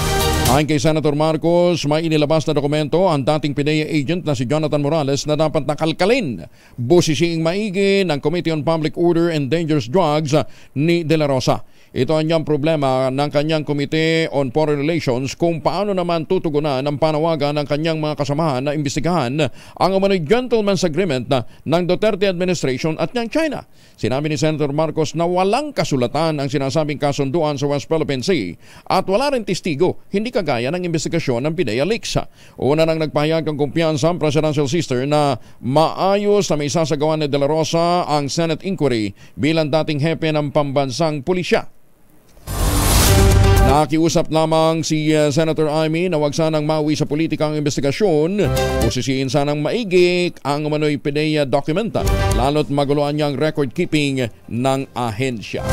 Ayon kay Senator Marcos, may inilabas na dokumento ang dating PIDEA agent na si Jonathan Morales na dapat nakalkalin busisiing maigi ng Committee on Public Order and Dangerous Drugs ni De La Rosa. Ito ang niyang problema ng kanyang Committee on Foreign Relations kung paano naman tutugunan ang panawagan ng kanyang mga kasamahan na imbestigahan ang umano'y gentleman's agreement ng Duterte administration at ng China. Sinabi ni Senator Marcos na walang kasulatan ang sinasabing kasunduan sa West Philippine Sea at wala rin testigo, hindi kagaya ng investigasyon ng PIDEA leaks. Una nang nagpahayag ng kumpiyansa ang presidential sister na maayos na may sasagawa ni De La Rosa ang Senate inquiry bilang dating hepe ng pambansang pulisya. Nakiusap lamang si Senator Amy na wag sanang mauwi sa politika ang investigasyon, pusisiin sanang maigi ang umano'y PIDEA dokumenta, lalo't maguluan niyang record keeping ng ahensya.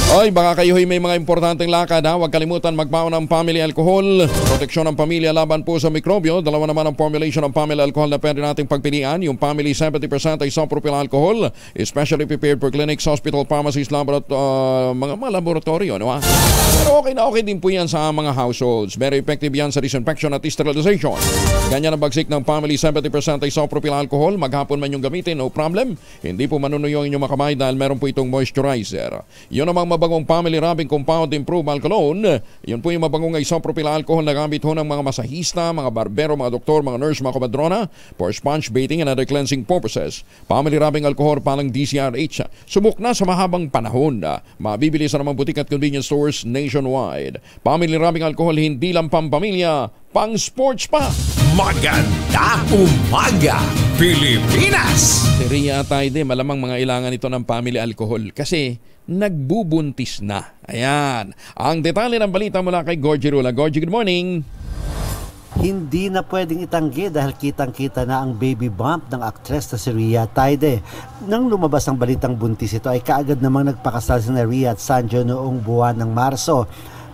Oy, baka kayo'y may mga importanteng lakad ha. Huwag kalimutan magbaon ng Family Alcohol. Proteksyon ng pamilya laban po sa mikrobyo. Dalawa naman ang formulation ng Family Alcohol na pwede nating pagpilian. Yung Family 70% ay isopropyl alcohol, especially prepared for clinics, hospital, pharmacies, mga laboratorio. No, ha? Pero okay din po yan sa mga households. Very effective yan sa disinfection at sterilization. Ganyan ang bagsik ng Family 70% ay isopropyl alcohol. Maghapon man yung gamitin, no problem. Hindi po manunuyo ang inyong makamay dahil meron po itong moisturizer. Yun namang mabagong Family Rubbing Compound Improved Alcolone. Yun po yung mabagong isopropyl alcohol na gamit ho ng mga masahista, mga barbero, mga doktor, mga nurse, mga komadrona for sponge bathing and other cleansing purposes. Family Rubbing Alcohol palang DCRH. Subok na sa mahabang panahon. Mabibili sa namang butik at convenience stores nationwide. Family Rubbing Alcohol hindi lang pampamilya, pang sports pa. Maganda umaga, Pilipinas! Si Ria Taide, malamang mga ilangan ito ng Family Alcohol kasi nagbubuntis na. Ayan. Ang detalye ng balita mula kay Gorgie Rula. Gorgie, good morning. Hindi na pwedeng itanggi dahil kitang-kita na ang baby bump ng aktres na si Ria Taide. Nang lumabas ang balitang buntis ito ay kaagad namang nagpakasal si Ria at Sanjo noong buwan ng Marso.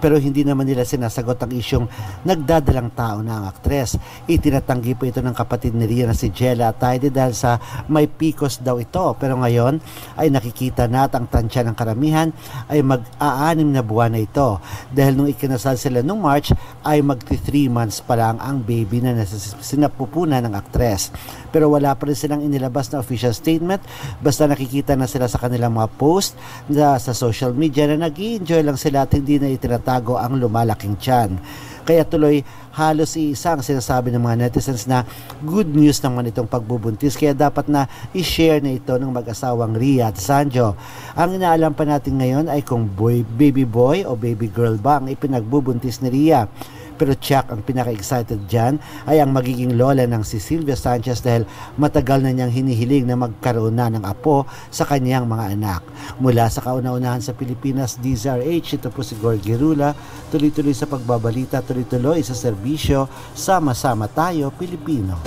Pero hindi naman nila sinasagot ang isyong nagdadalang tao na ang aktres. Itinatanggi po ito ng kapatid ni Ria na si Jella Taide dahil sa may PCOS daw ito. Pero ngayon ay nakikita na at ang tansya ng karamihan ay mag-6 na buwan na ito. Dahil nung ikinasal sila nung March ay magti 3 months pa lang ang baby na sinapupunan ng aktres. Pero wala pa rin silang inilabas na official statement. Basta nakikita na sila sa kanilang mga post sa social media na nag-i-enjoy lang sila at hindi na itinatago ang lumalaking tiyan. Kaya tuloy halos iisa ang sinasabi ng mga netizens na good news naman itong pagbubuntis, kaya dapat na i-share na ito ng mag-asawang Rhea at Sanjo. Ang inaalam pa natin ngayon ay kung baby boy o baby girl ba ang ipinagbubuntis ni Rhea. Pero Chuck, ang pinaka-excited dyan ay ang magiging lola ng si Sylvia Sanchez dahil matagal na niyang hinihiling na magkaroon na ng apo sa kanyang mga anak. Mula sa kauna-unahan sa Pilipinas, DZRH, ito po si Gorgie Rula, tuloy-tuloy sa pagbabalita, tuloy-tuloy sa serbisyo, sama-sama tayo, Pilipino.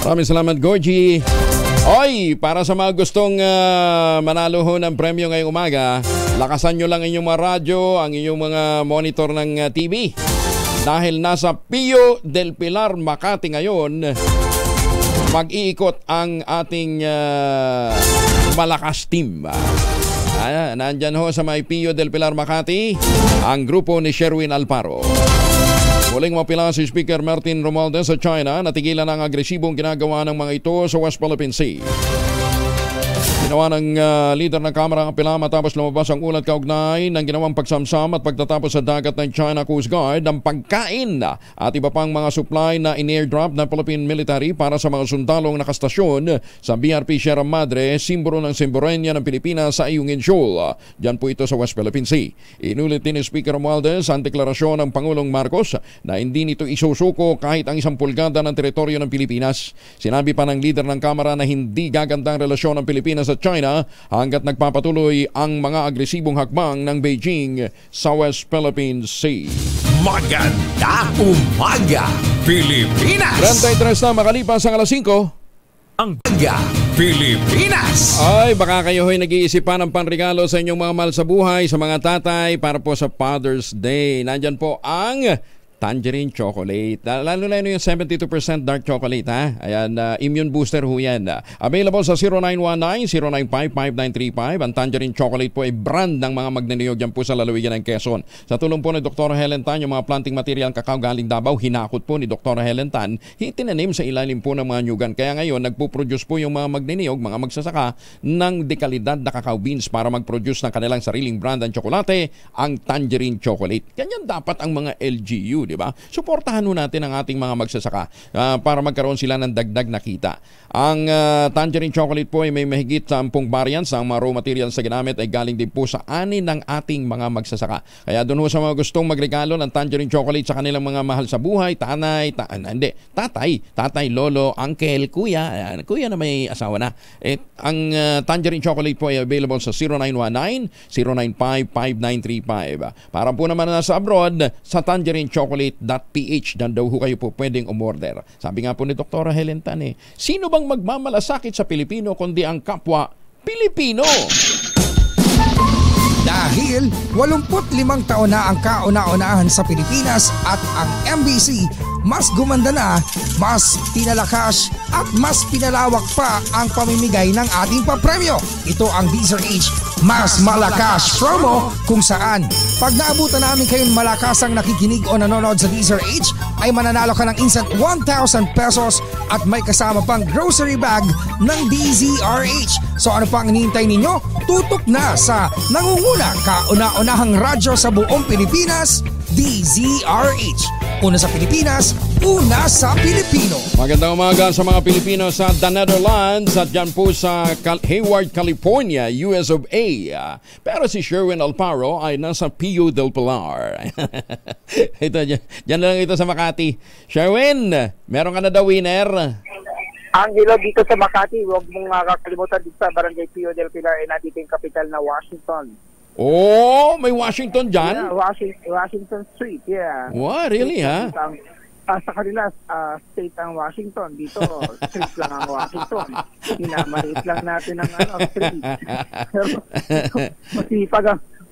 Maraming salamat, Gorgie. Oy, para sa mga gustong manalo ho ng premyo ngayong umaga, lakasan nyo lang inyong mga radyo, ang inyong mga monitor ng TV. Dahil nasa Pio del Pilar, Makati ngayon, mag-iikot ang ating malakas team. Nandyan ho sa may Pio del Pilar, Makati, ang grupo ni Sherwin Alparo. Muling mapila si Speaker Martin Romualdez sa China, natigilan ang agresibong ginagawa ng mga ito sa West Philippine Sea. Ginawa ng leader ng Kamara ang apela matapos lumabas ang ulat kaugnay ng ginawang pagsamsam at pagtatapos sa dagat ng China Coast Guard ng pagkain at iba pang mga supply na in-airdrop ng Philippine military para sa mga sundalong nakastasyon sa BRP Sierra Madre, simbolo ng Simborenia ng Pilipinas sa Ayungin Shoal. Diyan po ito sa West Philippine Sea. Inulit din ni Speaker Romualdez ang deklarasyon ng Pangulong Marcos na hindi nito isusuko kahit ang 1 pulgada ng teritoryo ng Pilipinas. Sinabi pa ng leader ng Kamara na hindi gagandang relasyon ng Pilipinas at China hanggat nagpapatuloy ang mga agresibong hakbang ng Beijing sa West Philippine Sea. Maganda umaga, Pilipinas! 33 na makalipas ang alas 5. Ang Maga Pilipinas! Ay, baka kayo ho'y nag-iisip pa ng panregalo sa inyong mga mahal sa buhay, sa mga tatay, para po sa Father's Day. Nandyan po ang Tangerine Chocolate. Lalo na yung 72% dark chocolate, ha? Ayan, immune booster ho yan. Available sa 0919-095-5935. Ang Tangerine Chocolate po ay brand ng mga magnaniyog dyan po sa lalawigan ng Quezon. Sa tulong po ni Dr. Helen Tan, yung mga planting material kakao galing Davao, hinakot po ni Dr. Helen Tan, itinanim sa ilalim po ng mga nyugan. Kaya ngayon, nagpo-produce po yung mga magnaniyog, mga magsasaka, ng dekalidad na cacao beans para mag-produce ng kanilang sariling brand ng tsokolate, ang Tangerine Chocolate. Ganyan dapat ang mga LGU, di ba? Suportahan natin ang ating mga magsasaka para magkaroon sila ng dagdag na kita. Ang Tangerine Chocolate po ay may mahigit 10 variants. Ang mga raw materials sa ginamit ay galing din po sa ani ng ating mga magsasaka. Kaya doon ho sa mga gustong magregalo ng Tangerine Chocolate sa kanilang mga mahal sa buhay, tatay, lolo, uncle, kuya na may asawa na. Ang Tangerine Chocolate po ay available sa 0919-095-5935. Para po naman nasa abroad, sa Tangerine Chocolate.ph, dyan daw ho kayo po pwedeng umorder. Sabi nga po ni Dr. Helen Tan, sino bang magmamalasakit sa Pilipino kundi ang kapwa Pilipino? Dahil 85 taon na ang kauna-unahan sa Pilipinas at ang MBC mas gumanda na, mas pinalakas at mas pinalawak pa ang pamimigay ng ating papremyo. Ito ang DZRH Mas Malakas Promo, kung saan pag naabutan namin kayong malakasang nakikinig o nanonood sa DZRH ay mananalo ka ng instant 1,000 pesos at may kasama pang grocery bag ng DZRH. So ano pang hinihintay ninyo? Tutok na sa nangunguna kauna-unahang radyo sa buong Pilipinas, DZRH. Una sa Pilipinas, una sa Pilipino. Magandang umaga sa mga Pilipino sa The Netherlands at dyan po sa Hayward, California, US of A. Pero si Sherwin Alparo ay nasa Pio del Pilar. Ito, dyan lang ito sa Makati. Sherwin, meron ka na daw winner? Ang ilo dito sa Makati, huwag mong kakalimutan dito sa Barangay Pio del Pilar ay nandito yung kapital na Washington. Oh, may Washington dyan? Yeah, Washington Street, yeah. Wow, really, ha? Sa kanila, state ang Washington. Dito, street lang ang Washington. Minamaliit lang natin ang street.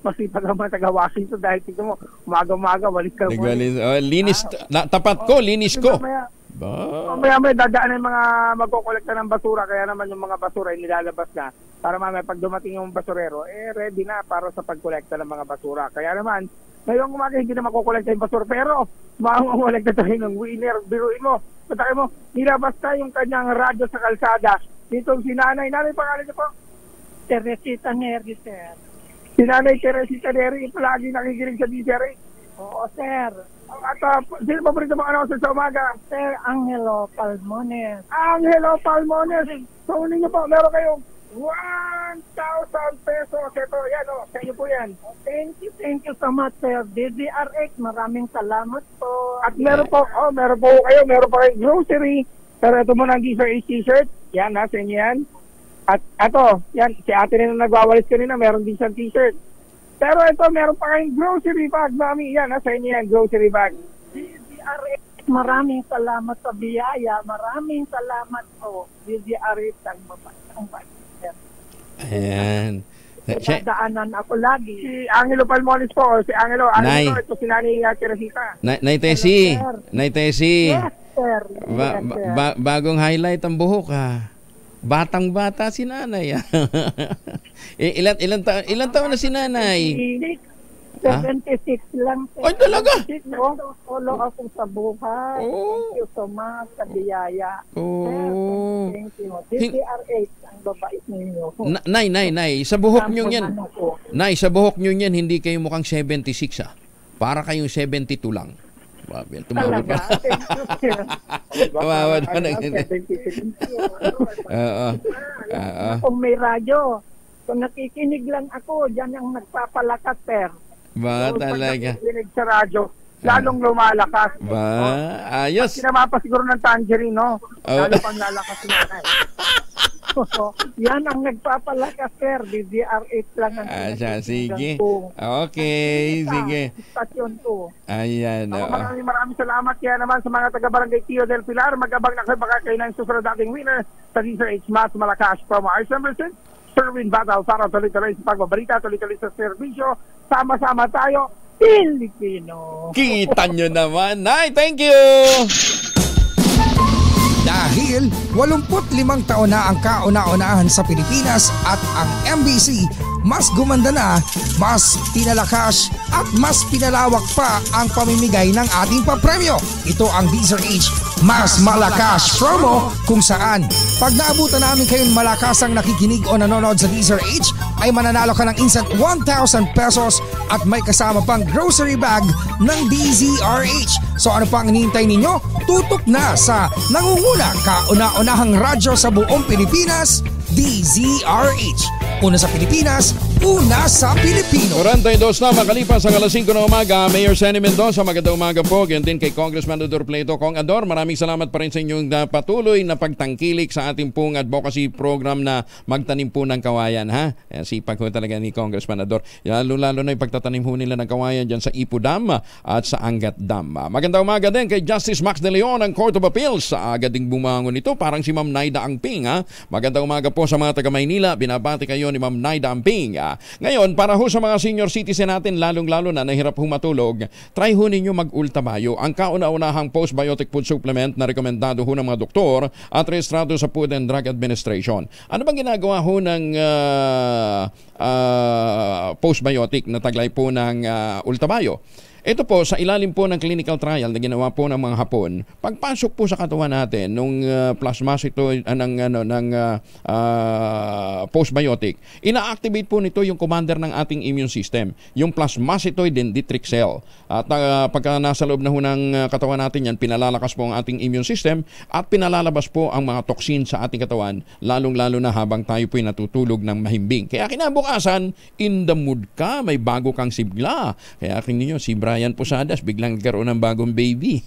Masipag ang mga taga-Washington dahil tignan mo, umaga-umaga, balik ka mo. Linis, tapat ko, linis ko. Mamaya dadaan yung mga magkokolekta ng basura, kaya naman yung mga basura ay nilalabas na para mamaya pag dumating yung basurero, ready na para sa pagkolekta ng mga basura. Kaya naman, ngayong umaga hindi na makukolekta yung basura, pero makukolekta tayo ng winner. Biruin mo, patakin mo, nilabas na yung kanyang radyo sa kalsada. Dito si nanay pangalan niyo po? Teresita Neri, sir. Si nanay Teresita Neri, palagi nakikinig sa DZRH. Oo, sir. At sino paborito mo announcer sa umaga? Sir Angelo Palmones. Angelo Palmones. So, ninyo po, meron kayong 1,000 pesos. Ito, yan o. Sa inyo po yan. Thank you so much, sir. DZRX, maraming salamat po. At meron po kayo, meron po kayong grocery. Pero ito muna ang DZRX t-shirt. Yan, sa inyo yan. At ito, yan, si ate rin na nagwawalis kanina, meron din siyang t-shirt. Pero ito, meron pa kayong grocery bag, mami. Yan, sa inyo yan, grocery bag. DZRX, maraming salamat sa biyaya. Maraming salamat po. DZRX, ang mabasang bag. Ayan. Nadaanan ako lagi. Si Angelo Palmones po. Si Angelo, ito si Nani Teresita. Nay Tessie. Yes, sir. Bagong highlight ang buhok, ha? Batang-bata si nanay. Ilan taon na si nanay? 76 lang. Ay, talaga? Solo ako sa buhay. Thank you so much sa biyaya. Thank you. DZRX, ang babait ninyo. Nay, sa buhok nyo yan. Nay, sa buhok nyo yan, hindi kayo mukhang 76, ah. Para kayong 72 lang. Tumawad pa. Tumawad pa. Kung may radyo, kung nakikinig lang ako, dyan ang nagpapalakas, sir. Ba, talaga. Pag nakikinig sa radyo, lalong lumalakas. Ba, ayos. Kinamapa siguro ng tangerine, no? Lalo pang lalakas na. Yan ang nagpapalakas, sir. DZRX lang ang sige. Okay, sige. Stasyon 2. Ayan. Maraming salamat kaya naman sa mga taga-barangay Tio del Pilar. Mag-abang na kayo baka kayo na yung susunod dating winner sa DZRX Mas Malakas promo. Ars Emerson, Serving Battle para tuloy-tuloy sa pagbabalita, tuloy-tuloy sa serbisyo. Sama-sama tayo, Pilipino. Kita nyo naman. Nay, thank you! Dahil 85 taon na ang kauna-unahan sa Pilipinas at ang MBC mas gumanda na, mas pinalakas at mas pinalawak pa ang pamimigay ng ating papremyo. Ito ang DZRH Mas Malakas Promo kung saan pag naabutan namin kayong malakas ang nakikinig o nanonood sa DZRH ay mananalo ka ng instant 1,000 pesos at may kasama pang grocery bag ng DZRH. So ano pang hinihintay ninyo? Tutok na sa nangunguna kauna-unahang radyo sa buong Pilipinas, DZRH. Una sa Pilipinas, una sa Pilipino. 42 na makalipas ang alas 5 ng umaga. Mayor Senny Mendoza, magandang umaga po. Ganyan din kay Congressman Ador Pleito. Kong Ador, maraming salamat pa rin sa inyong patuloy na pagtangkilik sa ating pong advocacy program na magtanim po ng kawayan. Ha? Sipag ho talaga ni Congressman Ador. Lalo na yung pagtatanim ho nila ng kawayan dyan sa Ipu Dam at sa Angat Dam. Magandang umaga din kay Justice Max De Leon ng Court of Appeals. Agad ding bumangon ito. Parang si Ma'am Naida Angping. Ha? Magandang umaga po sa mga taga Maynila. Binabati kayo ni Ma'am Naida Amping. Ngayon, para ho sa mga senior citizen natin, lalong-lalo na nahirap ho matulog, try ho ninyo mag-Ultabayo, ang kauna-unahang postbiotic food supplement na rekomendado ho ng mga doktor at rehistrado sa Food and Drug Administration. Ano bang ginagawa ho ng postbiotic na taglay po ng Ultabayo? Ito po, sa ilalim po ng clinical trial na ginawa po ng mga Hapon, pagpasok po sa katawan natin nung plasmacetoid ng postbiotic, ina-activate po nito yung commander ng ating immune system, yung plasmacetoid dendritic cell. At pagka nasa loob na ho ng katawan natin yan, pinalalakas po ang ating immune system at pinalalabas po ang mga toxin sa ating katawan, lalong-lalo na habang tayo po'y natutulog ng mahimbing. Kaya kinabukasan, in the mood ka, may bago kang sigla. Kaya aking ninyo, si Brian Posadas, biglang nagkaroon ng bagong baby.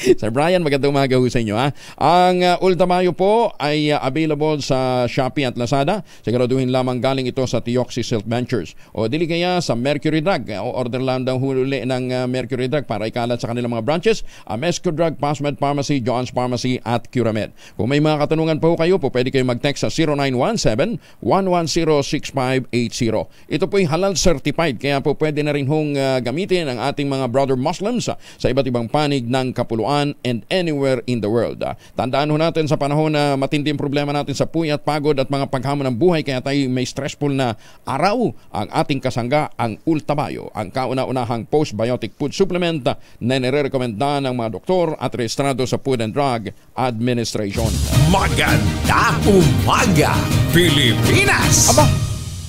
Sir Brian, magandang umaga ho sa inyo. Ha? Ang Ultamayo po ay available sa Shopee at Lazada. Siguraduhin lamang galing ito sa Tioxy Silk Ventures. O dili kaya sa Mercury Drug. Order lang daw huli ng Mercury Drug para ikalat sa kanilang mga branches. Amesco Drug, Pasmed Pharmacy, John's Pharmacy at Curamed. Kung may mga katanungan po kayo, po pwede kayong mag-text sa 0917-110-6580. Ito po ay halal certified, kaya po pwede na rin hong gamitin ang ating mga brother Muslims sa iba't ibang panig ng kapuluan and anywhere in the world. Tandaan ho natin sa panahon na matinding problema natin sa puyat, pagod at mga paghamon ng buhay, kaya tayo may stressful na araw, ang ating kasangga, ang Ultabayo, ang kauna-unahang postbiotic food supplement na nire-recommenda ng mga doktor at rehistrado sa Food and Drug Administration. Magandang umaga, Pilipinas! Aba,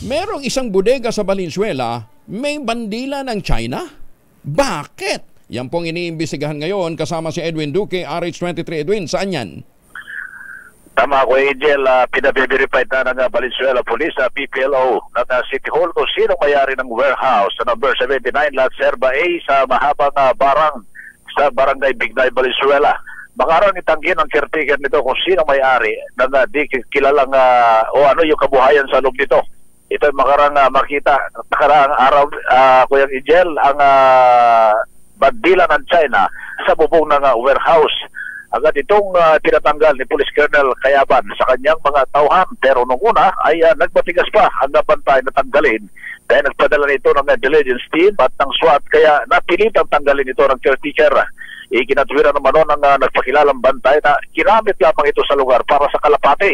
merong isang bodega sa Valenzuela, may bandila ng China. Bakit? Yan pong iniimbestigahan ngayon kasama si Edwin Duque, RH23. Edwin, saan yan? Tama ko, Angel. Pinabe-verify na ng Valenzuela Police sa PPLO ng City Hall kung sino mayari ng warehouse sa number 79 Lot Serba A sa mahabang barang sa Barangay Bignay, Valenzuela. Baka itanggi ng caretaker nito kung sino may-ari ng di kilalang o ano yung kabuhayan sa loob nito. Ito yung makarang makita nakaraang araw, Kuya Angel, ang bandila ng China sa bubong ng warehouse. Agad itong tinatanggal ni Police Colonel Cayaban sa kanyang mga tauhan. Pero nung una ay nagmatigas pa ang nabantay na tanggalin. Dahil nagpadala nito ng intelligence team at ng SWAT, kaya napilitang tanggalin ito ng caretaker. Ikinatwiran naman noon ang nagpakilalang bantay na ginamit lamang ito sa lugar para sa kalapate.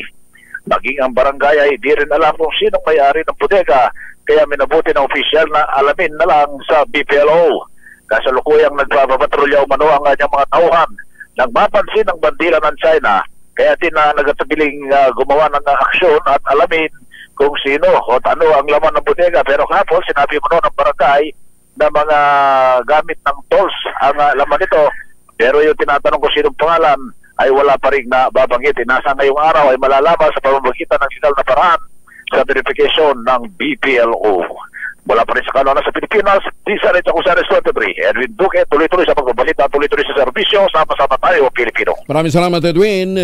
Maging ang barangay ay di rin alam kung sinong may-ari ng bodega, kaya minabuti ng opisyal na alamin na lang sa BPLO. Kasalukuyang nagpapatrolya umano ang kanyang mga tauhan. Nang mapansin ng bandila ng China, kaya nagatabiling gumawa ng aksyon at alamin kung sino o ano ang laman ng bodega. Pero kapon, sinabi mo noon ng barangay na mga gamit ng tolls ang laman nito. Pero yung tinatanong ko sinong pangalan ay wala pa rin na babanggit. Nasa ngayong araw ay malalaman sa pamamagitan ng legal na paraan sa verification ng BPLO. Wala pa rin sa kanona sa Pilipinas, Tisa Red Jacusares 23. Edwin Duque, tuloy-tuloy sa pagbabalita, tuloy-tuloy sa serbisyo, sama-sama tayo, Pilipino. Maraming salamat, Edwin.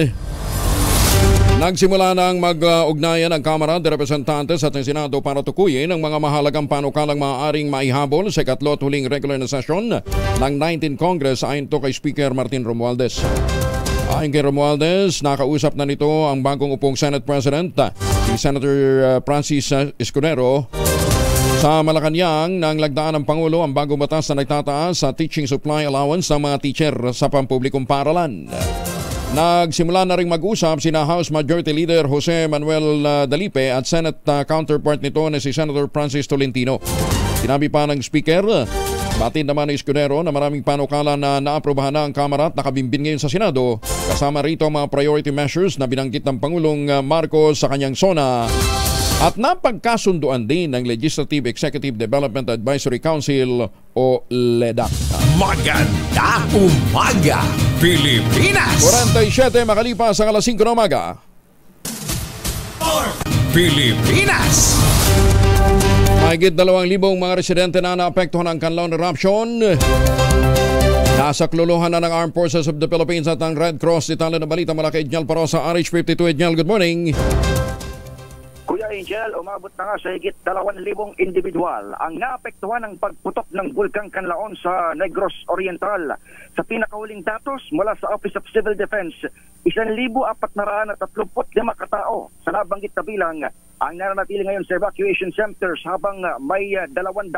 Nagsimula na ang mag-ugnayan ang Kamara de Representantes at ng Senado para tukuyin ang mga mahalagang panukalang maaaring maihabol sa ikatlot huling regular na sesyon ng 19th Congress ayon to kay Speaker Martin Romualdez. Ayon kay Romualdez, nakausap na nito ang bagong upong Senate President, si Senator Francis Escudero. Sa Malacanang, nang lagdaan ng Pangulo ang bagong batas na nagtataas sa teaching supply allowance ng mga teacher sa pampublikong paaralan. Nagsimula na rin mag-usap sina House Majority Leader Jose Manuel Dalipe at Senate counterpart nito na si Senator Francis Tolentino. Sinabi pa ng Speaker, batid naman ni Escudero na maraming panukala na naaprobahan na ang Kamara at nakabimbin ngayon sa Senado. Kasama rito ang mga priority measures na binanggit ng Pangulong Marcos sa kanyang SONA. At napagkasunduan din ng Legislative Executive Development Advisory Council o LEDAC. Magandang umaga, Pilipinas! 47 makalipas ang alas 5 ng umaga. Pilipinas! Mahigit 2,000 mga residente na naapektuhan ng Canlaon eruption. Nasa kluluhan na ng Armed Forces of the Philippines at ang Red Cross. Detalye na balita mula kay Edniel Parosa, RH52. Edniel, good morning. Kuya Angel, umabot na nga sa higit 2,000 individual ang naapektuhan ng pagputok ng Bulkang Canlaon sa Negros Oriental. Sa pinakahuling datos mula sa Office of Civil Defense, 1,435 katao sa nabanggit na bilang ang nananatili ngayon sa evacuation centers habang may 200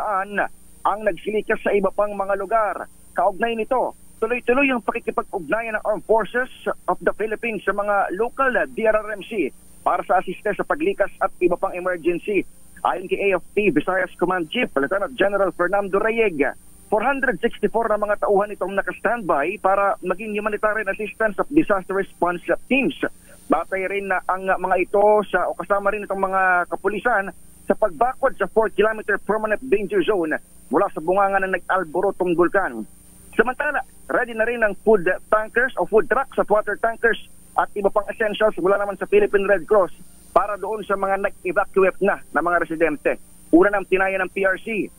ang nagsilikas sa iba pang mga lugar. Kaugnay nito, tuloy-tuloy ang pakikipag-ugnayan ng Armed Forces of the Philippines sa mga local DRRMC para sa asiste sa paglikas at iba pang emergency. Ayon kay AFP Visayas Command Chief Lieutenant General Fernando Reyeg, 464 na mga tauhan itong naka-standby para maging humanitarian assistance of disaster response teams. Batay rin na ang mga ito o kasama rin itong mga kapulisan sa pagbakod sa 4-kilometer permanent danger zone mula sa bunganga ng nag-alborotong bulkan. Samantala, ready na rin ang food tankers o food trucks at water tankers at iba pang essentials mula naman sa Philippine Red Cross para doon sa mga nag-evacuate na mga residente. Una ng tinaya ng PRC.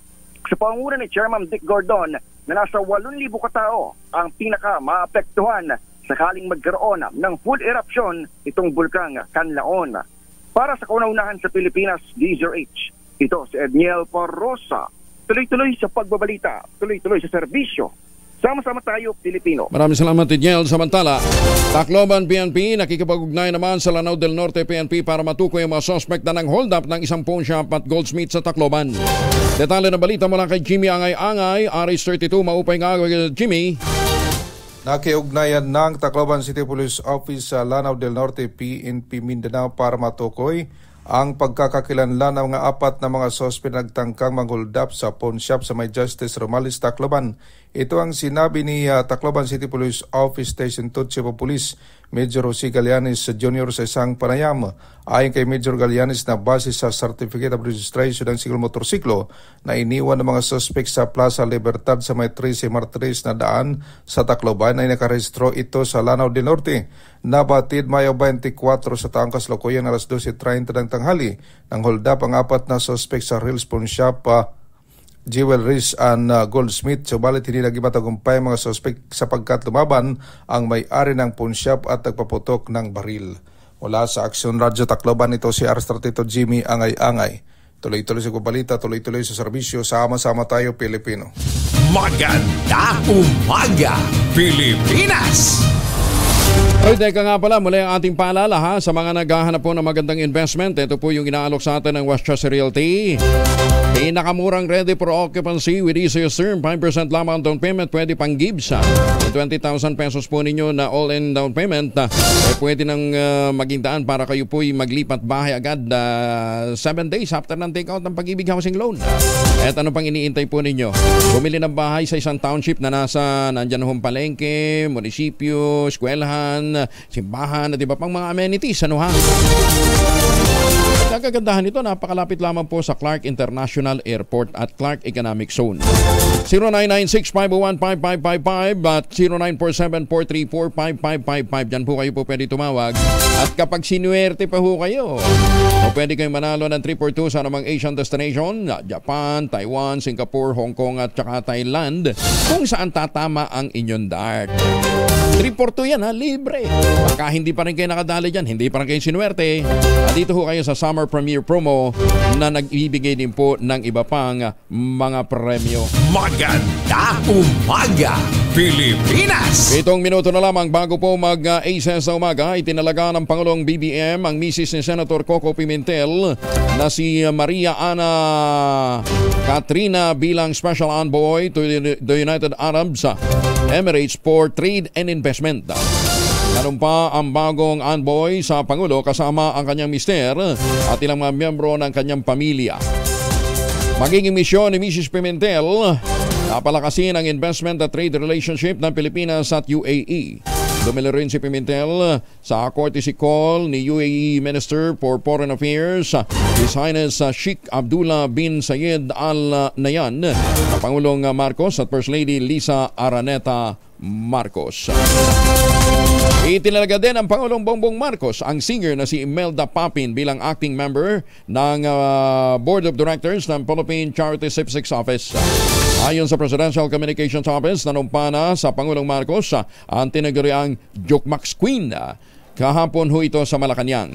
Sa pangunguna ni Chairman Dick Gordon na nasa 8,000 katao ang pinaka-maapektuhan sakaling magkaroon ng full eruption itong Bulkang Canlaon. Para sa kauna-unahan sa Pilipinas, DZRH, ito si Edniel Parrosa. Tuloy-tuloy sa pagbabalita, tuloy-tuloy sa serbisyo. Sama-sama tayo, Pilipino. Maraming salamat, Edniel. Samantala, Tacloban PNP nakikipag-ugnay naman sa Lanao del Norte PNP para matukoy ang mga suspect na ng hold-up ng isang pawn shop at goldsmith sa Tacloban. Detalye na balita mula kay Jimmy Angay-Angay, RH32, maupay nga Jimmy. Nakiugnayan ng Tacloban City Police Office sa Lanao del Norte PNP Mindanao para matukoy ang pagkakakilanlan ng mga apat na mga sospek na nagtangkang mag-hold up sa pawn shop sa May Justice Romales, Tacloban. Ito ang sinabi ni Tacloban City Police Office Station 2 Chief of Police Major Jose Galianes Jr. sa isang panayam. Ayon kay Major Galianes na base sa Certificate of Registration ng single motorsiklo na iniwan ng mga suspect sa Plaza Libertad sa May 13 Martires na daan sa Tacloban ay nakarehistro ito sa Lanao del Norte. Nabatid Mayo 24 sa taong kasalukuyan alas 12:30 ng tanghali nang hold up ang apat na suspect sa Reels Pawn Shop, Jewelries and Goldsmith. Subalit hindi naging matagumpay mga suspect sapagkat lumaban ang may-ari ng pawn shop at nagpaputok ng baril. Mula sa Action Radio Tacloban, ito si Arstratito Jimmy Angay-Angay. Tuloy-tuloy sa balita, tuloy-tuloy sa serbisyo, sama-sama tayo Pilipino. Maganda umaga, Pilipinas! Oy, teka nga pala, muli ang ating paalala sa mga naghahanap po ng magandang investment. Ito po yung inaalok sa atin ng Westchester Realty. Pinakamurang ready for occupancy with easiest term, 5% lamang down payment, pwede pang gives. 20,000 pesos po ninyo na all-in down payment. Pwede nang maging daan para kayo po maglipat bahay agad 7 days after ng take-out ng Pag-ibig Housing Loan. At ano pang iniintay po ninyo? Bumili ng bahay sa isang township na nandyan hong palengke, munisipyo, eskwelahan, simbahan at iba pang mga amenities. Ano ha? Ang kagandahan nito, napakalapit lamang po sa Clark International Airport at Clark Economic Zone. 0996-501-5555 at 0947-434-5555. Diyan po kayo po pwede tumawag. At kapag sinuwerte pa ho kayo, pwede kayong manalo ng 342 sa namang Asian destination, Japan, Taiwan, Singapore, Hong Kong at saka Thailand, kung saan tatama ang inyong dart. 342 yan ha, libre. Baka hindi pa rin kayo nakadali dyan, hindi pa rin kayo sinuwerte. At dito ho kayo sa Summer Premiere Promo na nag-ibigay din po ng iba pang mga premyo. Maganda umaga, Pilipinas! 7 minuto na lamang bago po mag-ACES sa umaga, itinalaga ng Pangulong BBM ang misis ni Senator Coco Pimentel na si Maria Ana Katrina bilang Special Envoy to the United Arab Emirates for Trade and Investment. Ganun pa ang bagong envoy sa Pangulo kasama ang kanyang mister at ilang mga miyembro ng kanyang pamilya. Magiging misyon ni Mrs. Pimentel na palakasin ang investment at trade relationship ng Pilipinas at UAE. Dumili rin si Pimentel sa courtesy call ni UAE Minister for Foreign Affairs, His Highness Sheikh Abdullah bin Zayed Al Nahyan, Pangulong Marcos at First Lady Lisa Araneta Marcos. Itinalaga din ng Pangulong Bongbong Marcos ang singer na si Imelda Papin bilang acting member ng Board of Directors ng Philippine Charity Civics Office. Ayon sa Presidential Communications Office, nanumpa na sa Pangulong Marcos ang tinaguriang Jukemax Queen. Kahapon ho ito sa Malacanang.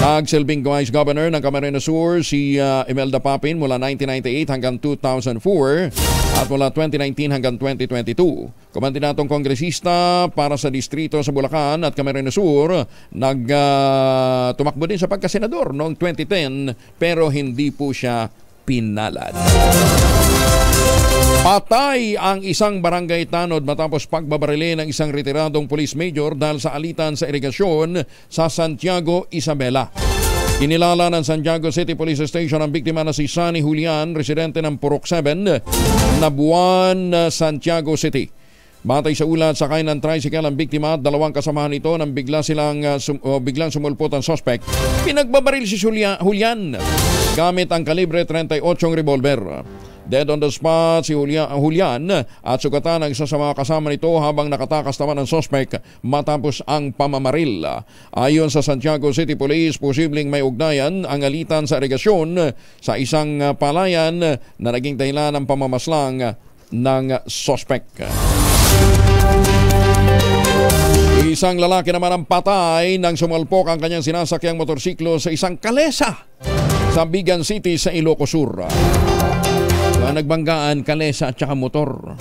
Nagsilbing Vice Governor ng Camarines Sur si Imelda Papin mula 1998 hanggang 2004 at mula 2019 hanggang 2022. Kumandidatong kongresista para sa distrito sa Bulacan at Camarines Sur, tumakbo din sa pagkasenador noong 2010 pero hindi po siya pinalad. Patay ang isang barangay tanod matapos pagbabarili ng isang retiradong police major dahil sa alitan sa irigasyon sa Santiago, Isabela. Kinilala ng Santiago City Police Station ang biktima na si Sunny Julian, residente ng Purok 7, Nabuan, Santiago City. Batay sa ulat, sakay ng tricycle ang biktima at dalawang kasamahan nito nang biglang sumulpot ang suspect. Pinagbabaril si Julian gamit ang kalibre 38 revolver. Dead on the spot si Julian at sugatan ang isa sa mga kasama nito habang nakatakas naman ang suspect matapos ang pamamaril. Ayon sa Santiago City Police, posibleng may ugnayan ang alitan sa irigasyon sa isang palayan na naging dahilan ng pamamaslang ng suspect. Isang lalaki naman ang patay nang sumalpok ang kanyang sinasakyang motorsiklo sa isang kalesa sa Bigan City sa Ilocos Sur. Nagbanggaan, kalesa at saka motor.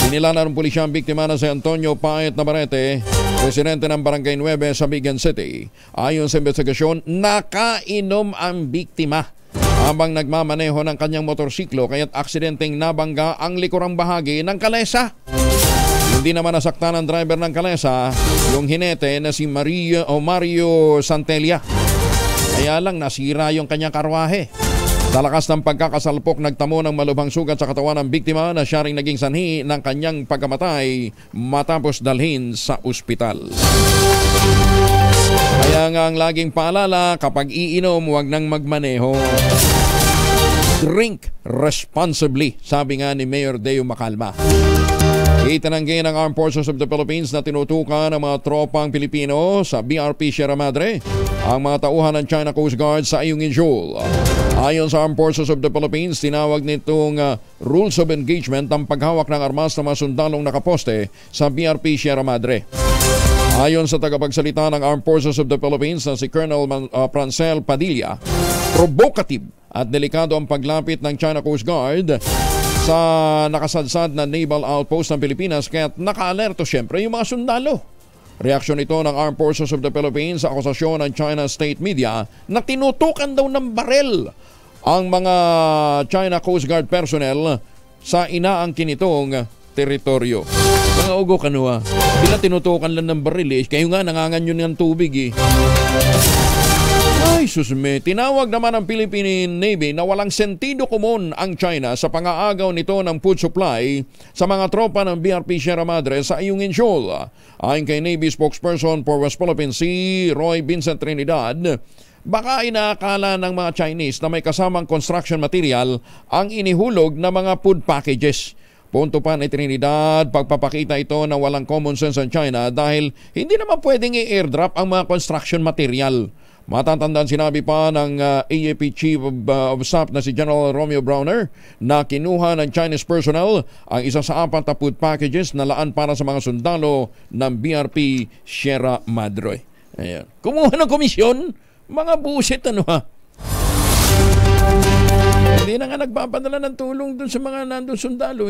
Pinilala ng pulisya ang biktima na si Antonio Paet Navarrete, presidente ng Barangay 9 sa Bigan City. Ayon sa investigasyon, nakainom ang biktima habang nagmamaneho ng kanyang motorsiklo kaya't aksidenteng nabangga ang likurang bahagi ng kalesa. Hindi naman nasaktan ang driver ng kalesa, yung hinete na si Mario Santelia. Kaya lang nasira yung kanyang karwahe. Sa lakas ng pagkakasalpok, nagtamo ng malubhang sugat sa katawan ng biktima na siya ring naging sanhi ng kanyang pagkamatay matapos dalhin sa ospital. Kaya nga ang laging paalala, kapag iinom, huwag nang magmaneho. Drink responsibly, sabi nga ni Mayor Deo Macalma. Itinanggi ng Armed Forces of the Philippines na tinutukan ng mga tropang Pilipino sa BRP Sierra Madre ang mga tauhan ng China Coast Guard sa Ayungin Shoal. Ayon sa Armed Forces of the Philippines, tinawag nitong rules of engagement ang paghawak ng armas ng mga sundalong nakaposte sa BRP Sierra Madre. Ayon sa tagapagsalita ng Armed Forces of the Philippines na si Colonel Francel Padilla, provocative at delikado ang paglapit ng China Coast Guard sa nakasadsad na naval outpost ng Pilipinas kaya't naka-alerto siyempre yung mga sundalo. Reaksyon ito ng Armed Forces of the Philippines sa akusasyon ng China State Media na tinutukan daw ng barel ang mga China Coast Guard personnel sa inaangkin nitong teritoryo. Mga ugo kanua, bila tinutukan lang ng baril kayo nga nanganganyon ng tubig Ay, susme. Tinawag naman ng Philippine Navy na walang sentido komon ang China sa pang-aagaw nito ng food supply sa mga tropa ng BRP Sierra Madre sa Ayungin Shoal. Ayon kay Navy spokesperson for West Philippine Sea, Roy Vincent Trinidad, baka inaakala ng mga Chinese na may kasamang construction material ang inihulog na mga food packages. Punto pa ni Trinidad, pagpapakita ito na walang common sense ang China dahil hindi naman pwedeng i-airdrop ang mga construction material. Matatandaan sinabi pa ng AFP Chief of Staff na si General Romeo Browner na kinuha ng Chinese personnel ang isa sa 4 na food packages na laan para sa mga sundalo ng BRP Sierra Madre. Ayan. Kumuha ng komisyon? Mga bullshit Hindi na nga nagpapadala ng tulong dun sa mga nandun sundalo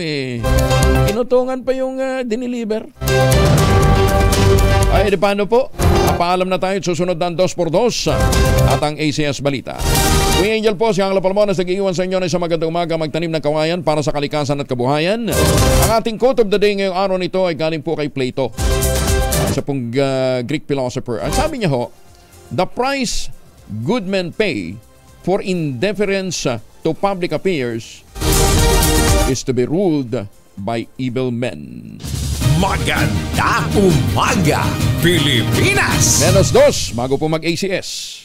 Inutungan pa yung diniliver. Ay, di paano po? Napaalam na tayo at susunod ng 2x2 at ang ACS Balita. Kuya Angel po, si Angelo Palmones nag-iwan sa inyo na isang magandang umaga magtanim ng kawayan para sa kalikasan at kabuhayan. Ang ating quote of the day ngayong araw nito ay galing po kay Plato, isa pong Greek philosopher. Ang sabi niya the price good men pay for indifference to public affairs is to be ruled by evil men. Maganda umaga, Pilipinas! Menos 2, bago po mag-ACS.